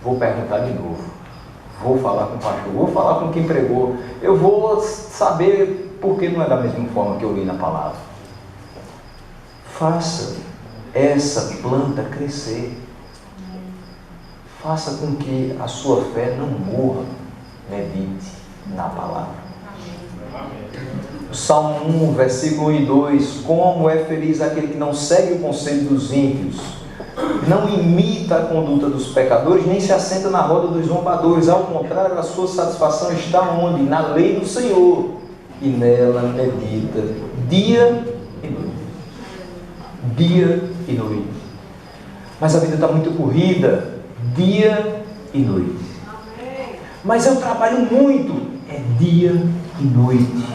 Vou perguntar de novo. Vou falar com o pastor, vou falar com quem pregou. Eu vou saber porque não é da mesma forma que eu li na palavra. Faça essa planta crescer. Faça com que a sua fé não morra. Medite na palavra. O Salmo 1, versículo 1 e 2. Como é feliz aquele que não segue o conselho dos ímpios, não imita a conduta dos pecadores, nem se assenta na roda dos zombadores. Ao contrário, a sua satisfação está onde? Na lei do Senhor. E nela medita dia e noite. Dia e noite. Mas a vida está muito corrida. Dia e noite. Mas eu trabalho muito. É dia e noite.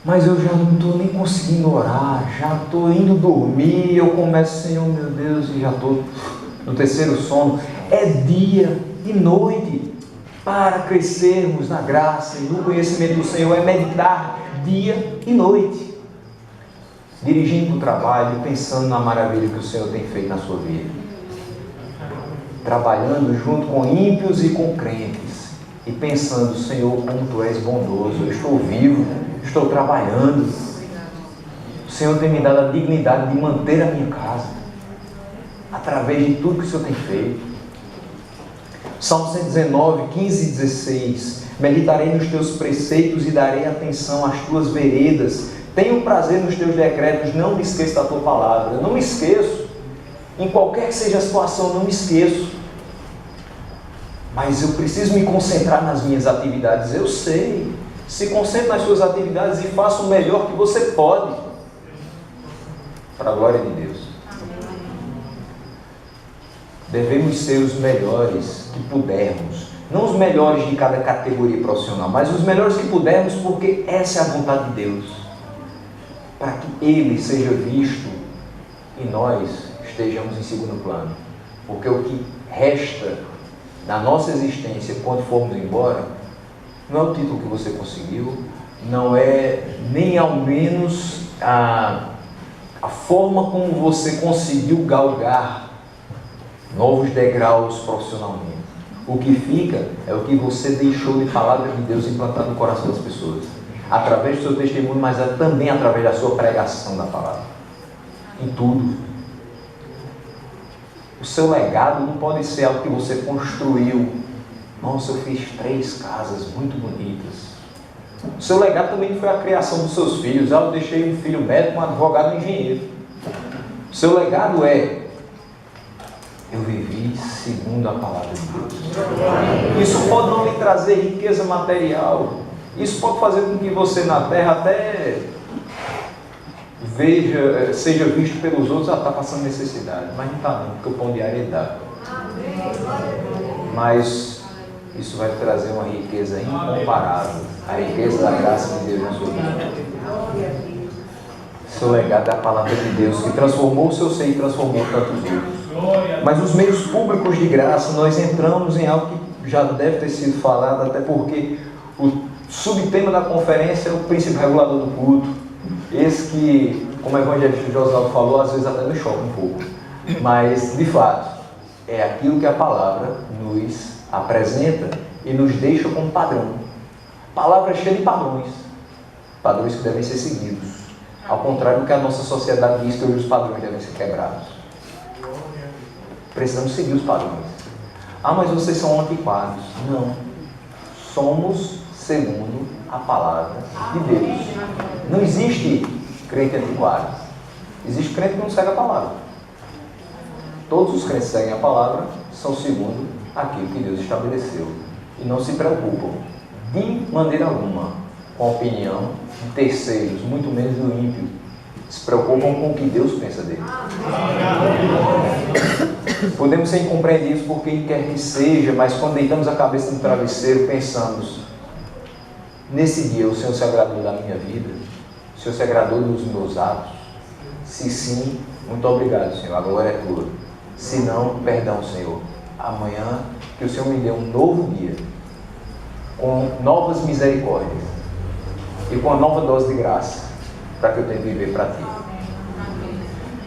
Mas eu já não estou nem conseguindo orar. Já estou indo dormir. Eu começo: Senhor meu Deus, e já estou no terceiro sono. É dia e noite. Para crescermos na graça e no conhecimento do Senhor, é meditar dia e noite, dirigindo o trabalho, pensando na maravilha que o Senhor tem feito na sua vida, trabalhando junto com ímpios e com crentes, e pensando: Senhor, como Tu és bondoso, eu estou vivo, estou trabalhando, o Senhor tem me dado a dignidade de manter a minha casa, através de tudo que o Senhor tem feito. Salmo 119, 15 e 16. Meditarei nos teus preceitos e darei atenção às tuas veredas. Tenho prazer nos teus decretos, não me esqueço da tua palavra. Eu não me esqueço. Em qualquer que seja a situação, eu não me esqueço. Mas eu preciso me concentrar nas minhas atividades. Eu sei. Se concentre nas suas atividades e faça o melhor que você pode. Para a glória de Deus. Devemos ser os melhores que pudermos. Não os melhores de cada categoria profissional, mas os melhores que pudermos, porque essa é a vontade de Deus. Para que Ele seja visto e nós estejamos em segundo plano. Porque o que resta na nossa existência quando formos embora, não é o título que você conseguiu, não é nem ao menos a forma como você conseguiu galgar novos degraus profissionalmente. O que fica é o que você deixou de palavra de Deus implantar no coração das pessoas, através do seu testemunho, mas também através da sua pregação da palavra. Em tudo. O seu legado não pode ser algo que você construiu. Nossa, eu fiz 3 casas muito bonitas. O seu legado também foi a criação dos seus filhos. Eu deixei um filho médico, um advogado, um engenheiro. O seu legado é: eu vivi segundo a palavra de Deus. Isso pode não lhe trazer riqueza material. Isso pode fazer com que você na terra até seja visto pelos outros, está passando necessidade, mas não está não, porque o pão diário é dado. Mas isso vai trazer uma riqueza incomparável, a riqueza da graça de Deus na sua vida. Seu legado é a palavra de Deus, que transformou o seu ser e transformou tantos outros. Mas os meios públicos de graça, nós entramos em algo que já deve ter sido falado, até porque o subtema da conferência é o princípio regulador do culto. Esse que, como o evangelista Josaldo falou, às vezes até me choca um pouco. Mas, de fato, é aquilo que a palavra nos apresenta e nos deixa como padrão. A palavra é cheia de padrões. Padrões que devem ser seguidos. Ao contrário do que a nossa sociedade diz que hoje os padrões devem ser quebrados. Precisamos seguir os padrões. Ah, mas vocês são antiquados. Não. Somos segundo a palavra de Deus. Não existe crente antiquado. Existe crente que não segue a palavra. Todos os crentes que seguem a palavra são segundo aquilo que Deus estabeleceu. E não se preocupam, de maneira alguma, com a opinião de terceiros, muito menos do ímpio. Se preocupam com o que Deus pensa dele. Podemos ser incompreendidos por quem quer que seja, mas quando deitamos a cabeça no travesseiro, pensamos: nesse dia o Senhor se agradou da minha vida? O Senhor se agradou dos meus atos? Se sim, muito obrigado, Senhor, a glória é tua. Se não, perdão, Senhor. Amanhã que o Senhor me dê um novo dia, com novas misericórdias e com uma nova dose de graça, para que eu tenha que viver para Ti.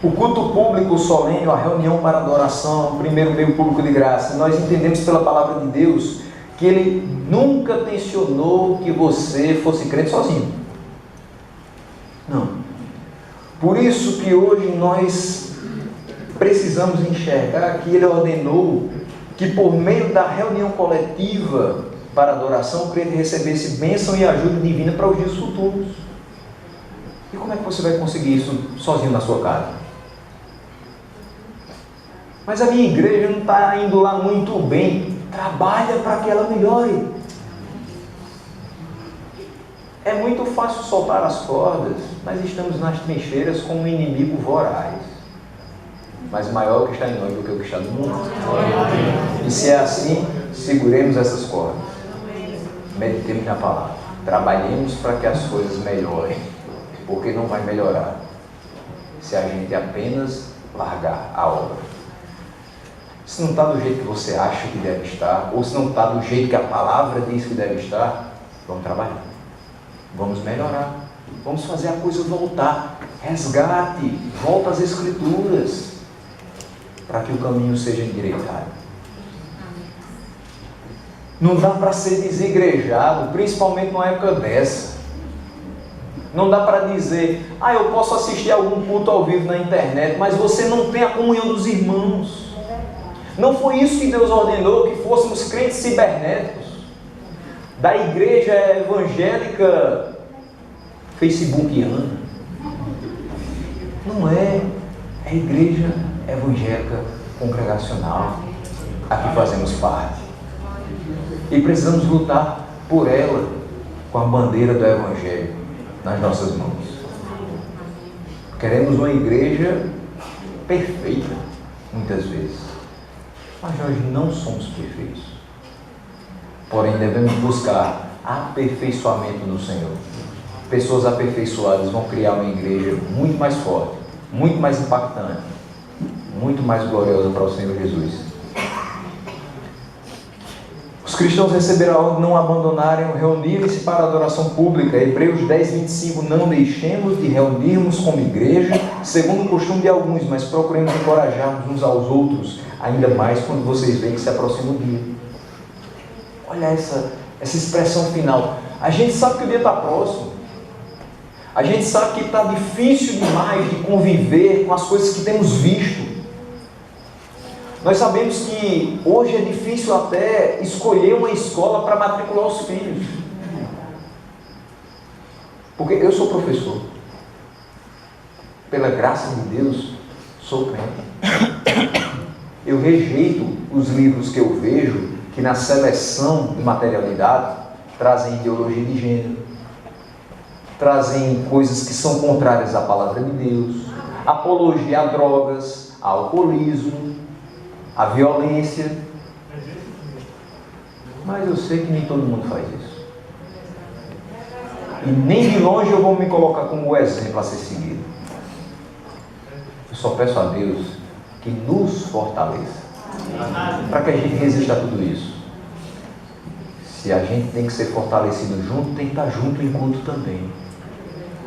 O culto público solene, a reunião para adoração, o primeiro meio público de graça, nós entendemos pela palavra de Deus que Ele nunca tensionou que você fosse crente sozinho. Não. Por isso que hoje nós precisamos enxergar que Ele ordenou que por meio da reunião coletiva para adoração, o crente recebesse bênção e ajuda divina para os dias futuros. E como é que você vai conseguir isso sozinho na sua casa? Mas a minha igreja não está indo lá muito bem. Trabalha para que ela melhore. É muito fácil soltar as cordas, mas estamos nas trincheiras com um inimigo voraz. Mas maior é o que está em nós do que o que está no mundo. E se é assim, seguremos essas cordas. Meditemos na palavra. Trabalhemos para que as coisas melhorem. Porque não vai melhorar se a gente apenas largar a obra. Se não está do jeito que você acha que deve estar, ou se não está do jeito que a palavra diz que deve estar, vamos trabalhar. Vamos melhorar. Vamos fazer a coisa voltar. Resgate. Volta às Escrituras. Para que o caminho seja endireitado. Não dá para ser desigrejado, principalmente numa época dessa. Não dá para dizer: eu posso assistir algum culto ao vivo na internet, mas você não tem a comunhão dos irmãos. Não foi isso que Deus ordenou, que fôssemos crentes cibernéticos, da igreja evangélica facebookiana. Não é. É a igreja evangélica congregacional, a que fazemos parte. E precisamos lutar por ela, com a bandeira do Evangelho nas nossas mãos. Queremos uma igreja perfeita, muitas vezes. Mas nós não somos perfeitos. Porém, devemos buscar aperfeiçoamento no Senhor. Pessoas aperfeiçoadas vão criar uma igreja muito mais forte, muito mais impactante, muito mais gloriosa para o Senhor Jesus. Os cristãos receberam a ordem de não abandonarem o reunirem-se para a adoração pública. Hebreus 10, 25. Não deixemos de reunirmos como igreja, segundo o costume de alguns, mas procuremos encorajar-nos uns aos outros, ainda mais quando vocês veem que se aproxima o dia. Olha essa expressão final. A gente sabe que o dia está próximo. A gente sabe que está difícil demais de conviver com as coisas que temos visto. Nós sabemos que hoje é difícil até escolher uma escola para matricular os filhos. Porque eu sou professor. Pela graça de Deus, sou crente. Eu rejeito os livros que eu vejo que na seleção de materialidade trazem ideologia de gênero, trazem coisas que são contrárias à palavra de Deus, apologia a drogas, a alcoolismo, a violência. Mas eu sei que nem todo mundo faz isso. E nem de longe eu vou me colocar como o exemplo a ser seguido. Eu só peço a Deus que nos fortaleça para que a gente resista a tudo isso. Se a gente tem que ser fortalecido junto, tem que estar junto em culto também.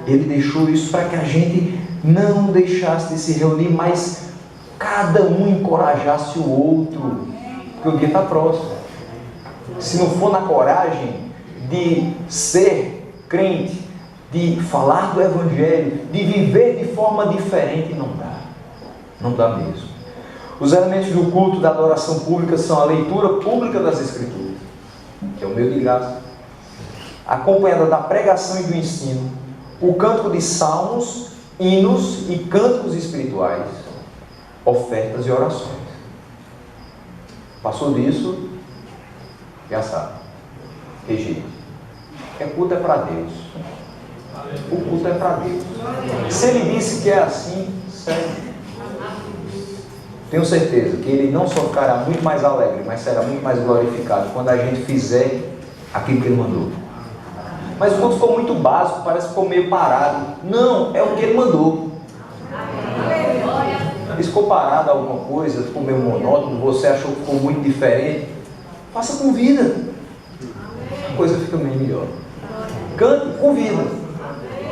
Ele deixou isso para que a gente não deixasse de se reunir, mas cada um encorajasse o outro, porque o dia está próximo. Se não for na coragem de ser crente, de falar do Evangelho, de viver de forma diferente, não dá. Não dá mesmo. Os elementos do culto, da adoração pública, são a leitura pública das Escrituras, que é o meio de graça, acompanhada da pregação e do ensino, o cântico de salmos, hinos e cânticos espirituais, ofertas e orações. Passou disso, já sabe, rejeito. Culto é para Deus. O culto é para Deus. Se Ele disse que é assim, segue. Tenho certeza que Ele não só ficará muito mais alegre, mas será muito mais glorificado quando a gente fizer aquilo que Ele mandou. Mas o culto ficou muito básico, parece que ficou meio parado. Não, é o que Ele mandou. Se ficou parado alguma coisa, ficou meio monótono, você achou que ficou muito diferente, faça com vida. A coisa fica meio melhor. Cante, convida.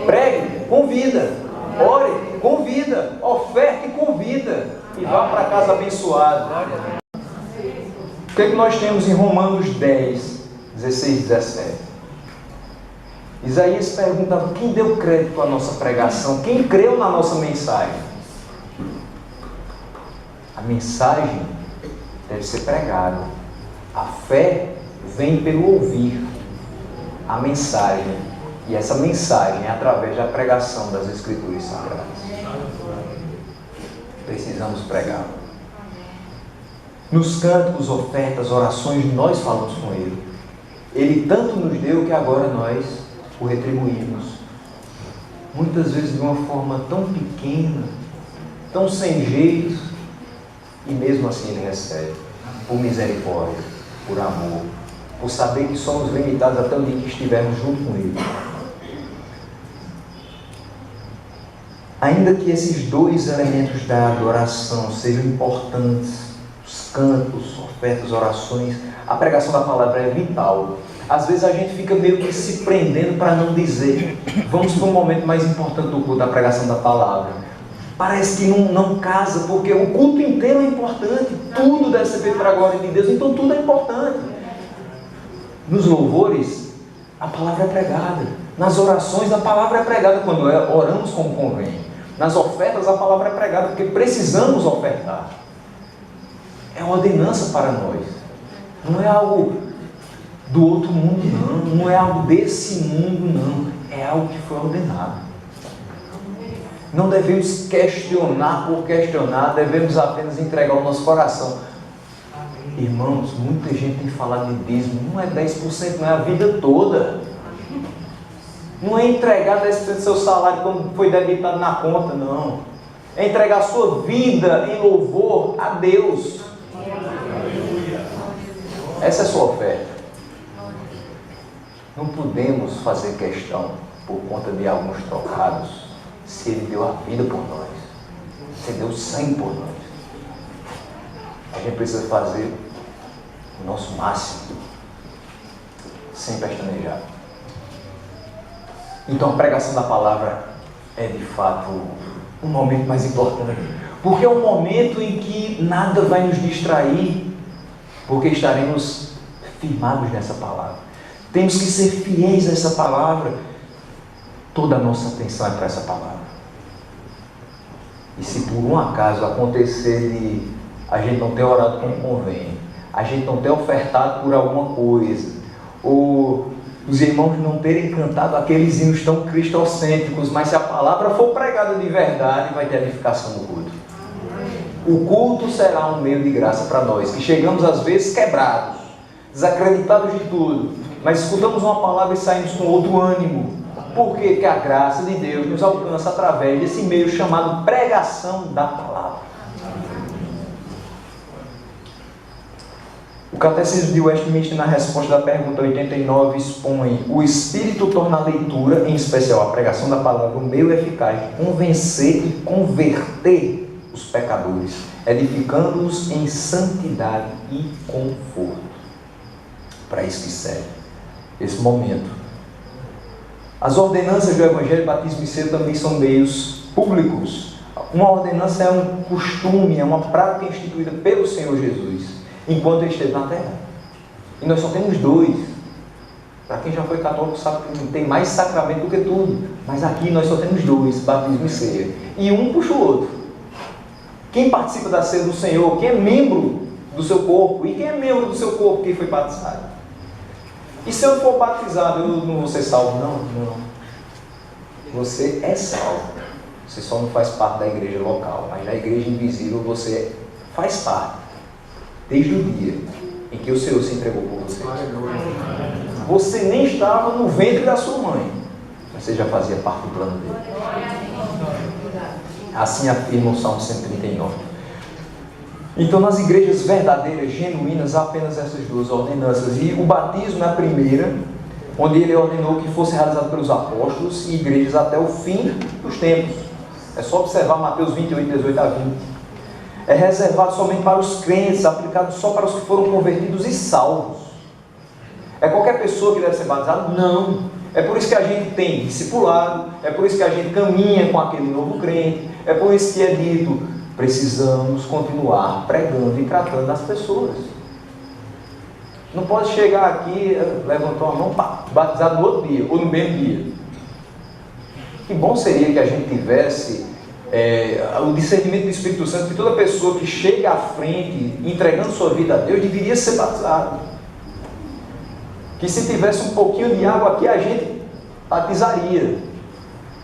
Pregue, convida. Ore, convida. Oferte, convida. E vá para casa abençoado. O que é que nós temos em Romanos 10, 16, 17? Isaías perguntava: quem deu crédito à nossa pregação? Quem creu na nossa mensagem? A mensagem deve ser pregada. A fé vem pelo ouvir a mensagem. E essa mensagem é através da pregação das Escrituras Sagradas. Precisamos pregar. Nos cânticos, ofertas, orações, nós falamos com Ele. Ele tanto nos deu que agora nós o retribuímos. Muitas vezes de uma forma tão pequena, tão sem jeito, e mesmo assim Ele recebe. Por misericórdia, por amor, por saber que somos limitados até o dia que estivermos junto com Ele. Ainda que esses dois elementos da adoração sejam importantes, os cantos, ofertas, orações, a pregação da palavra é vital. Às vezes a gente fica meio que se prendendo para não dizer. Vamos para um momento mais importante do culto, da pregação da palavra. Parece que não casa, porque o culto inteiro é importante. Tudo deve ser feito para a glória de Deus, então tudo é importante. Nos louvores, a palavra é pregada. Nas orações, a palavra é pregada quando oramos como convém. Nas ofertas, a palavra é pregada porque precisamos ofertar. É uma ordenança para nós. Não é algo do outro mundo, não. Não é algo desse mundo, não. É algo que foi ordenado. Não devemos questionar por questionar, devemos apenas entregar o nosso coração. Irmãos, muita gente tem falado de dízimo. Não é 10%, não é a vida toda. Não é entregar 10% do seu salário quando foi debitado na conta, não. É entregar a sua vida em louvor a Deus. Essa é a sua oferta. Não podemos fazer questão por conta de alguns trocados, se Ele deu a vida por nós, se Ele deu sangue por nós. A gente precisa fazer o nosso máximo, sem pestanejar. Então a pregação da palavra é de fato um momento mais importante, porque é um momento em que nada vai nos distrair, porque estaremos firmados nessa palavra. Temos que ser fiéis a essa palavra. Toda a nossa atenção é para essa palavra. E se por um acaso acontecer de a gente não ter orado como convém, a gente não ter ofertado por alguma coisa, ou os irmãos não terem cantado aqueles hinos tão cristocêntricos, mas se a palavra for pregada de verdade, vai ter edificação no culto. O culto será um meio de graça para nós, que chegamos às vezes quebrados, desacreditados de tudo, mas escutamos uma palavra e saímos com outro ânimo. Por quê? Porque a graça de Deus nos alcança através desse meio chamado pregação da palavra. O Catecismo de Westminster, na resposta da pergunta 89, expõe: o Espírito torna a leitura, em especial a pregação da palavra, um meio eficaz de convencer e converter os pecadores, edificando-os em santidade e conforto. Para isso que serve esse momento. As ordenanças do Evangelho, batismo e ceia também são meios públicos. Uma ordenança é um costume, é uma prática instituída pelo Senhor Jesus, enquanto Ele esteve na terra. E nós só temos dois. Para quem já foi católico sabe que não tem mais sacramento do que tudo. Mas aqui nós só temos dois, batismo e ceia. E um puxa o outro. Quem participa da ceia do Senhor, quem é membro do seu corpo, e quem é membro do seu corpo que foi batizado. E se eu for batizado, eu não vou ser salvo? Não. Você é salvo. Você só não faz parte da igreja local. Mas na igreja invisível você faz parte. Desde o dia em que o Senhor se entregou por você. Você nem estava no ventre da sua mãe. Mas você já fazia parte do plano dele. Assim afirma o Salmo 139. Então, nas igrejas verdadeiras, genuínas, há apenas essas duas ordenanças. E o batismo é a primeira, onde ele ordenou que fosse realizado pelos apóstolos e igrejas até o fim dos tempos. É só observar Mateus 28, 18 a 20. É reservado somente para os crentes, aplicado só para os que foram convertidos e salvos. É qualquer pessoa que deve ser batizada? Não. É por isso que a gente tem discipulado, é por isso que a gente caminha com aquele novo crente, é por isso que é dito: precisamos continuar pregando e tratando as pessoas. Não pode chegar aqui, levantou a mão, batizado no outro dia, ou no mesmo dia. Que bom seria que a gente tivesse o discernimento do Espírito Santo, que toda pessoa que chega à frente, entregando sua vida a Deus, deveria ser batizado. Que se tivesse um pouquinho de água aqui, a gente batizaria.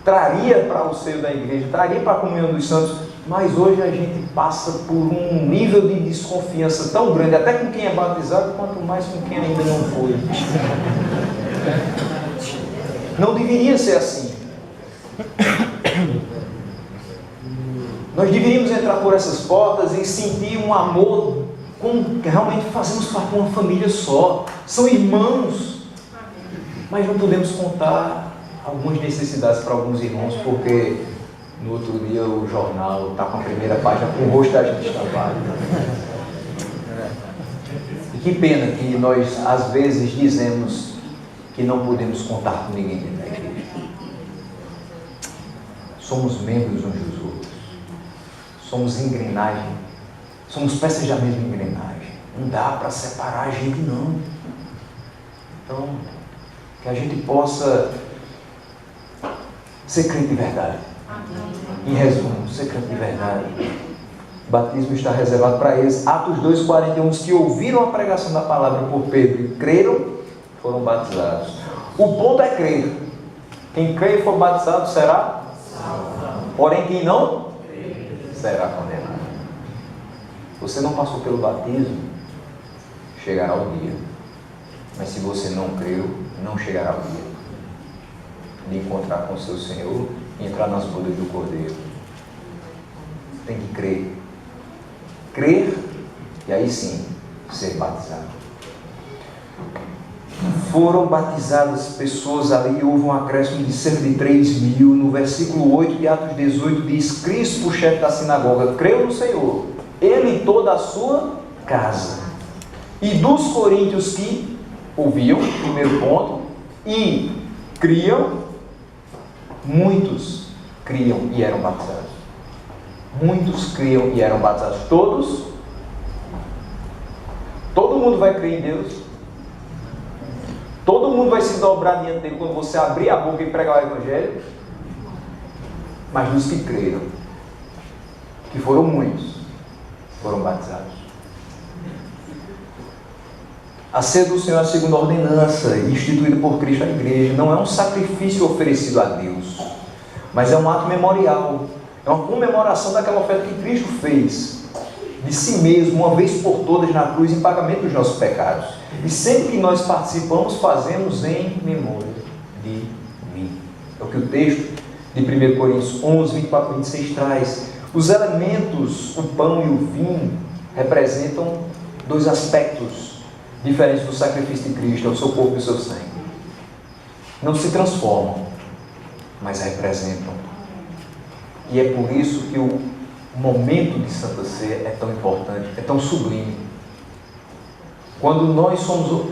Traria para o seio da igreja, traria para a comunhão dos santos. Mas hoje a gente passa por um nível de desconfiança tão grande, até com quem é batizado, quanto mais com quem ainda não foi. Não deveria ser assim. Nós deveríamos entrar por essas portas e sentir um amor, como realmente fazemos parte de uma família só. São irmãos. Mas não podemos contar algumas necessidades para alguns irmãos, porque no outro dia o jornal está com a primeira página com o rosto da gente estampado. E que pena que nós às vezes dizemos que não podemos contar com ninguém dentro da igreja. Somos membros uns dos outros. Somos engrenagem. Somos peças da mesma engrenagem. Não dá para separar a gente, não. Então, que a gente possa ser crente de verdade. Em resumo, ser crente de verdade. O batismo está reservado para eles. Atos 2:41, os que ouviram a pregação da palavra por Pedro e creram, foram batizados. O ponto é crer. Quem crê e for batizado será salvo. Porém, quem não, será condenado. Você não passou pelo batismo, chegará o dia. Mas se você não creu, não chegará o dia de encontrar com o seu Senhor e entrar nas bodas do Cordeiro. Tem que crer. Crer e aí sim ser batizado. Foram batizadas pessoas ali, houve um acréscimo de cerca de 3.000. No versículo 8 de Atos 18 diz: Crispo, o chefe da sinagoga, creu no Senhor, ele e toda a sua casa. E dos coríntios que ouviam, primeiro ponto, e criam, muitos criam e eram batizados. Muitos criam e eram batizados. Todos? Todo mundo vai crer em Deus? Todo mundo vai se dobrar diante dele quando você abrir a boca e pregar o Evangelho? Mas dos que creram, que foram muitos, foram batizados. A ceia do Senhor é a segunda ordenança instituída por Cristo à igreja. Não é um sacrifício oferecido a Deus, mas é um ato memorial. É uma comemoração daquela oferta que Cristo fez de si mesmo, uma vez por todas na cruz, em pagamento dos nossos pecados. E sempre que nós participamos, fazemos em memória de mim. É o que o texto de 1 Coríntios 11, 24 e 26 traz. Os elementos, o pão e o vinho, representam dois aspectos diferentes do sacrifício de Cristo, é o seu corpo e o seu sangue. Não se transformam, mas representam. E é por isso que o momento de Santa Ceia é tão importante, é tão sublime. Quando nós somos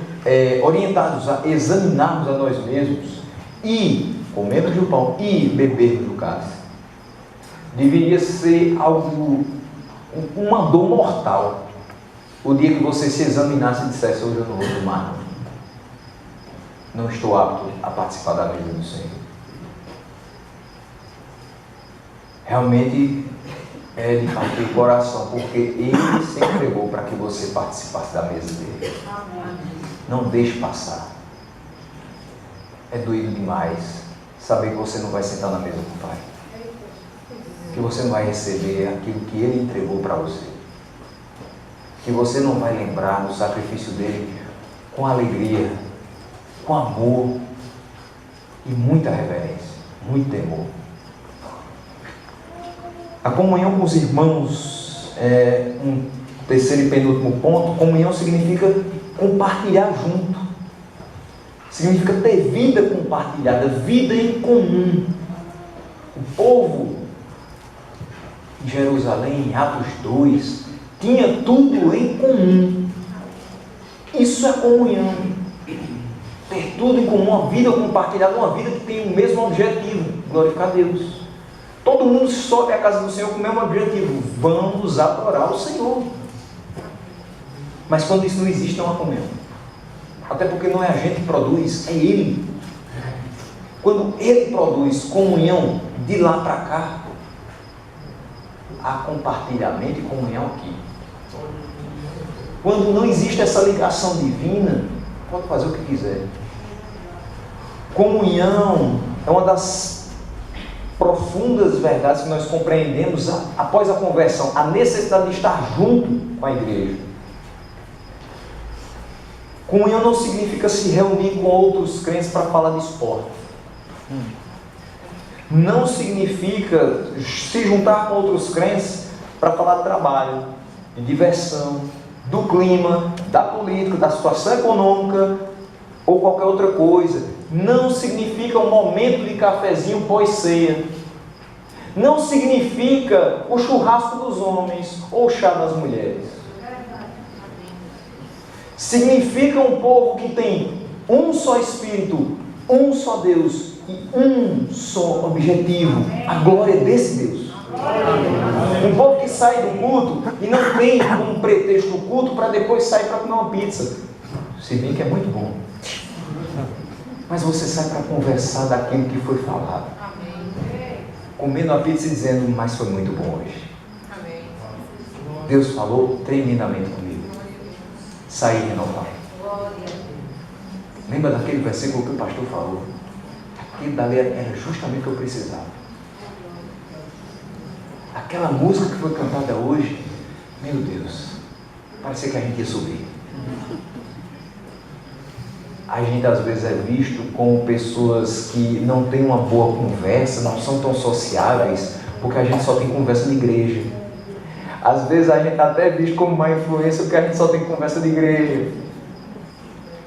orientados a examinarmos a nós mesmos e comermos do pão e bebermos do cálice, deveria ser algo, uma dor mortal, o dia que você se examinasse e dissesse: hoje eu não vou tomar, não estou apto a participar da mesa do Senhor. Realmente é de partir o coração, porque Ele se entregou para que você participasse da mesa dele. Não deixe passar. É doído demais saber que você não vai sentar na mesa com o Pai, que você não vai receber aquilo que Ele entregou para você, que você não vai lembrar do sacrifício dele com alegria, com amor e muita reverência, muito temor. A comunhão com os irmãos é um terceiro e penúltimo ponto. Comunhão significa compartilhar junto, significa ter vida compartilhada, vida em comum. O povo de Jerusalém, em Atos 2, tinha tudo em comum. Isso é comunhão. Ter tudo em comum, uma vida compartilhada, uma vida que tem o mesmo objetivo: glorificar Deus. Todo mundo sobe à casa do Senhor com o mesmo objetivo: vamos adorar o Senhor. Mas quando isso não existe, não há comunhão. Até porque não é a gente que produz, é Ele. Quando Ele produz comunhão de lá para cá, há compartilhamento e comunhão aqui. Quando não existe essa ligação divina, pode fazer o que quiser. Comunhão é uma das profundas verdades que nós compreendemos após a conversão, a necessidade de estar junto com a igreja. Comunhão não significa se reunir com outros crentes para falar de esporte. Não significa se juntar com outros crentes para falar de trabalho, de diversão, do clima, da política, da situação econômica ou qualquer outra coisa. Não significa um momento de cafezinho pós-ceia. Não significa o churrasco dos homens ou o chá das mulheres. Significa um povo que tem um só Espírito, um só Deus e um só objetivo: a glória desse Deus. Um povo que sai do culto e não tem como pretexto o culto para depois sair para comer uma pizza. Se bem que é muito bom. Mas você sai para conversar daquilo que foi falado. Comendo a pizza e dizendo: mas foi muito bom hoje. Deus falou tremendamente comigo. Saí renovado. Lembra daquele versículo que o pastor falou? Aquele dali era justamente o que eu precisava. Aquela música que foi cantada hoje, meu Deus, parecia que a gente ia subir. A gente às vezes é visto como pessoas que não têm uma boa conversa, não são tão sociáveis, porque a gente só tem conversa de igreja. Às vezes a gente até é visto como má influência porque a gente só tem conversa de igreja.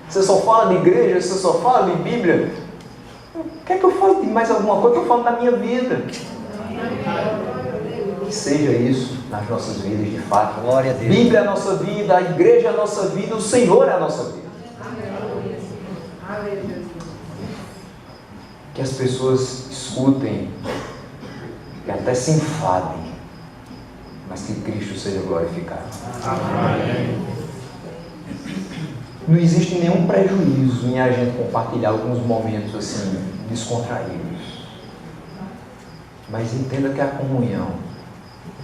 Você só fala de igreja, você só fala de Bíblia. Quer que eu fale de mais alguma coisa? Eu falo da minha vida. Que seja isso nas nossas vidas de fato. Glória a Deus. Bíblia é a nossa vida, a igreja é a nossa vida, o Senhor é a nossa vida. Que as pessoas escutem e até se enfadem, mas que Cristo seja glorificado. Amém. Não existe nenhum prejuízo em a gente compartilhar alguns momentos assim descontraídos, mas entenda que a comunhão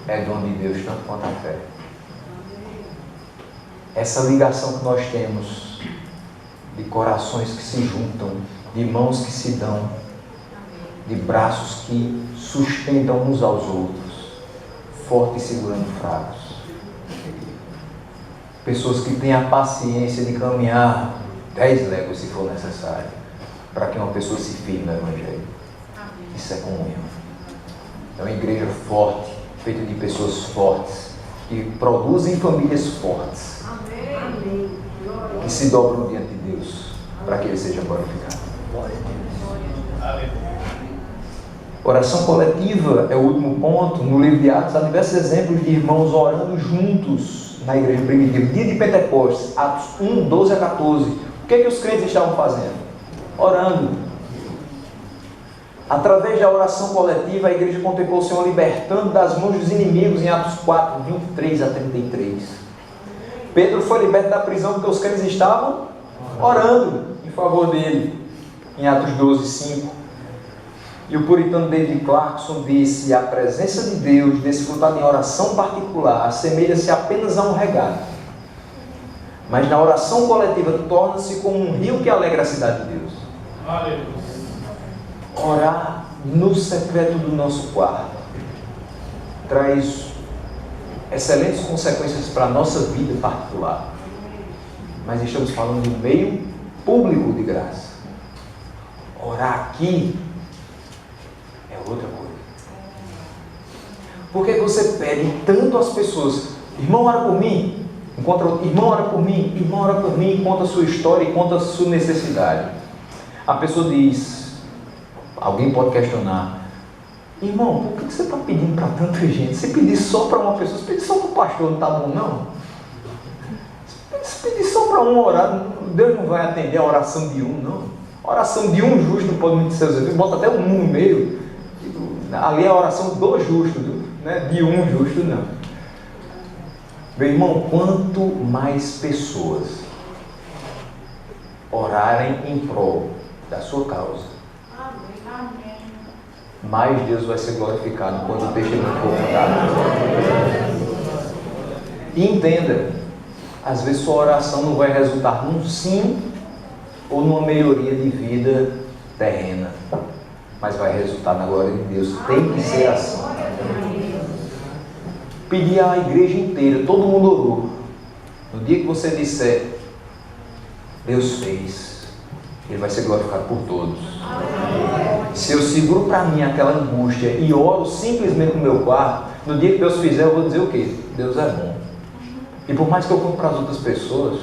é dom de Deus tanto quanto a fé. Essa ligação que nós temos de corações que se juntam, de mãos que se dão, de braços que sustentam uns aos outros, fortes segurando fracos. Pessoas que têm a paciência de caminhar 10 léguas, se for necessário, para que uma pessoa se firme no Evangelho. Isso é comunhão. É uma igreja forte, feita de pessoas fortes, que produzem famílias fortes, que se dobram diante de Deus, para que Ele seja glorificado. Oração coletiva é o último ponto. No livro de Atos há diversos exemplos de irmãos orando juntos na igreja primitiva. Dia de Pentecostes, Atos 1, 12 a 14. O que é que os crentes estavam fazendo? Orando. Através da oração coletiva, a igreja contemplou o Senhor libertando das mãos dos inimigos em Atos 4, 23 a 33. Pedro foi liberto da prisão porque os crentes estavam orando em favor dele, em Atos 12, 5. E o puritano David Clarkson disse: a presença de Deus, desfrutada em oração particular, assemelha-se apenas a um regado. Mas na oração coletiva torna-se como um rio que alegra a cidade de Deus. Aleluia. Orar no secreto do nosso quarto traz excelentes consequências para a nossa vida particular. Mas estamos falando de um meio público de graça. Orar aqui é outra coisa. Por que você pede tanto às pessoas: irmão, ora por mim? Encontra outro, irmão, ora por mim, irmão, ora por mim, conta a sua história e conta a sua necessidade. A pessoa diz, alguém pode questionar: irmão, por que você está pedindo para tanta gente? Se pedir só para uma pessoa, se pedir só para o pastor, não está bom não? Se pedir só para um orar, Deus não vai atender a oração de um, não. A oração de um justo pode muito ser usada, bota até um no meio. Ali é a oração do justo, né? De um justo, não. Meu irmão, quanto mais pessoas orarem em prol da sua causa, mais Deus vai ser glorificado quando o testemunho for contado. E entenda, às vezes sua oração não vai resultar num sim ou numa melhoria de vida terrena, mas vai resultar na glória de Deus. Tem que ser assim. Pedir à igreja inteira, todo mundo orou. No dia que você disser, Deus fez, Ele vai ser glorificado por todos. Se eu seguro para mim aquela angústia e oro simplesmente no meu quarto, no dia que Deus fizer, eu vou dizer o quê? Deus é bom. E por mais que eu conte para as outras pessoas,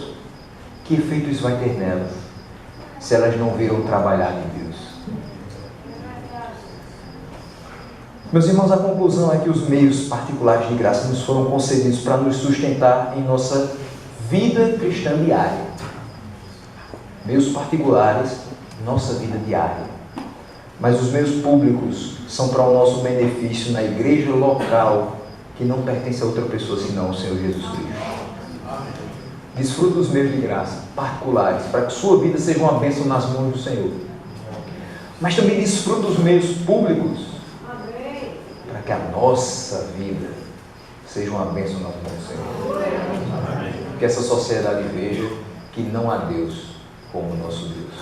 que efeito isso vai ter nelas, se elas não viram o trabalhar de Deus? Meus irmãos, a conclusão é que os meios particulares de graça nos foram concedidos para nos sustentar em nossa vida cristã diária. Meios particulares, nossa vida diária. Mas os meios públicos são para o nosso benefício na igreja local, que não pertence a outra pessoa senão o Senhor Jesus Cristo. Desfrute dos meios de graça particulares, para que sua vida seja uma bênção nas mãos do Senhor. Mas também desfrute dos meios públicos, para que a nossa vida seja uma bênção nas mãos do Senhor. Que essa sociedade veja que não há Deus como o nosso Deus.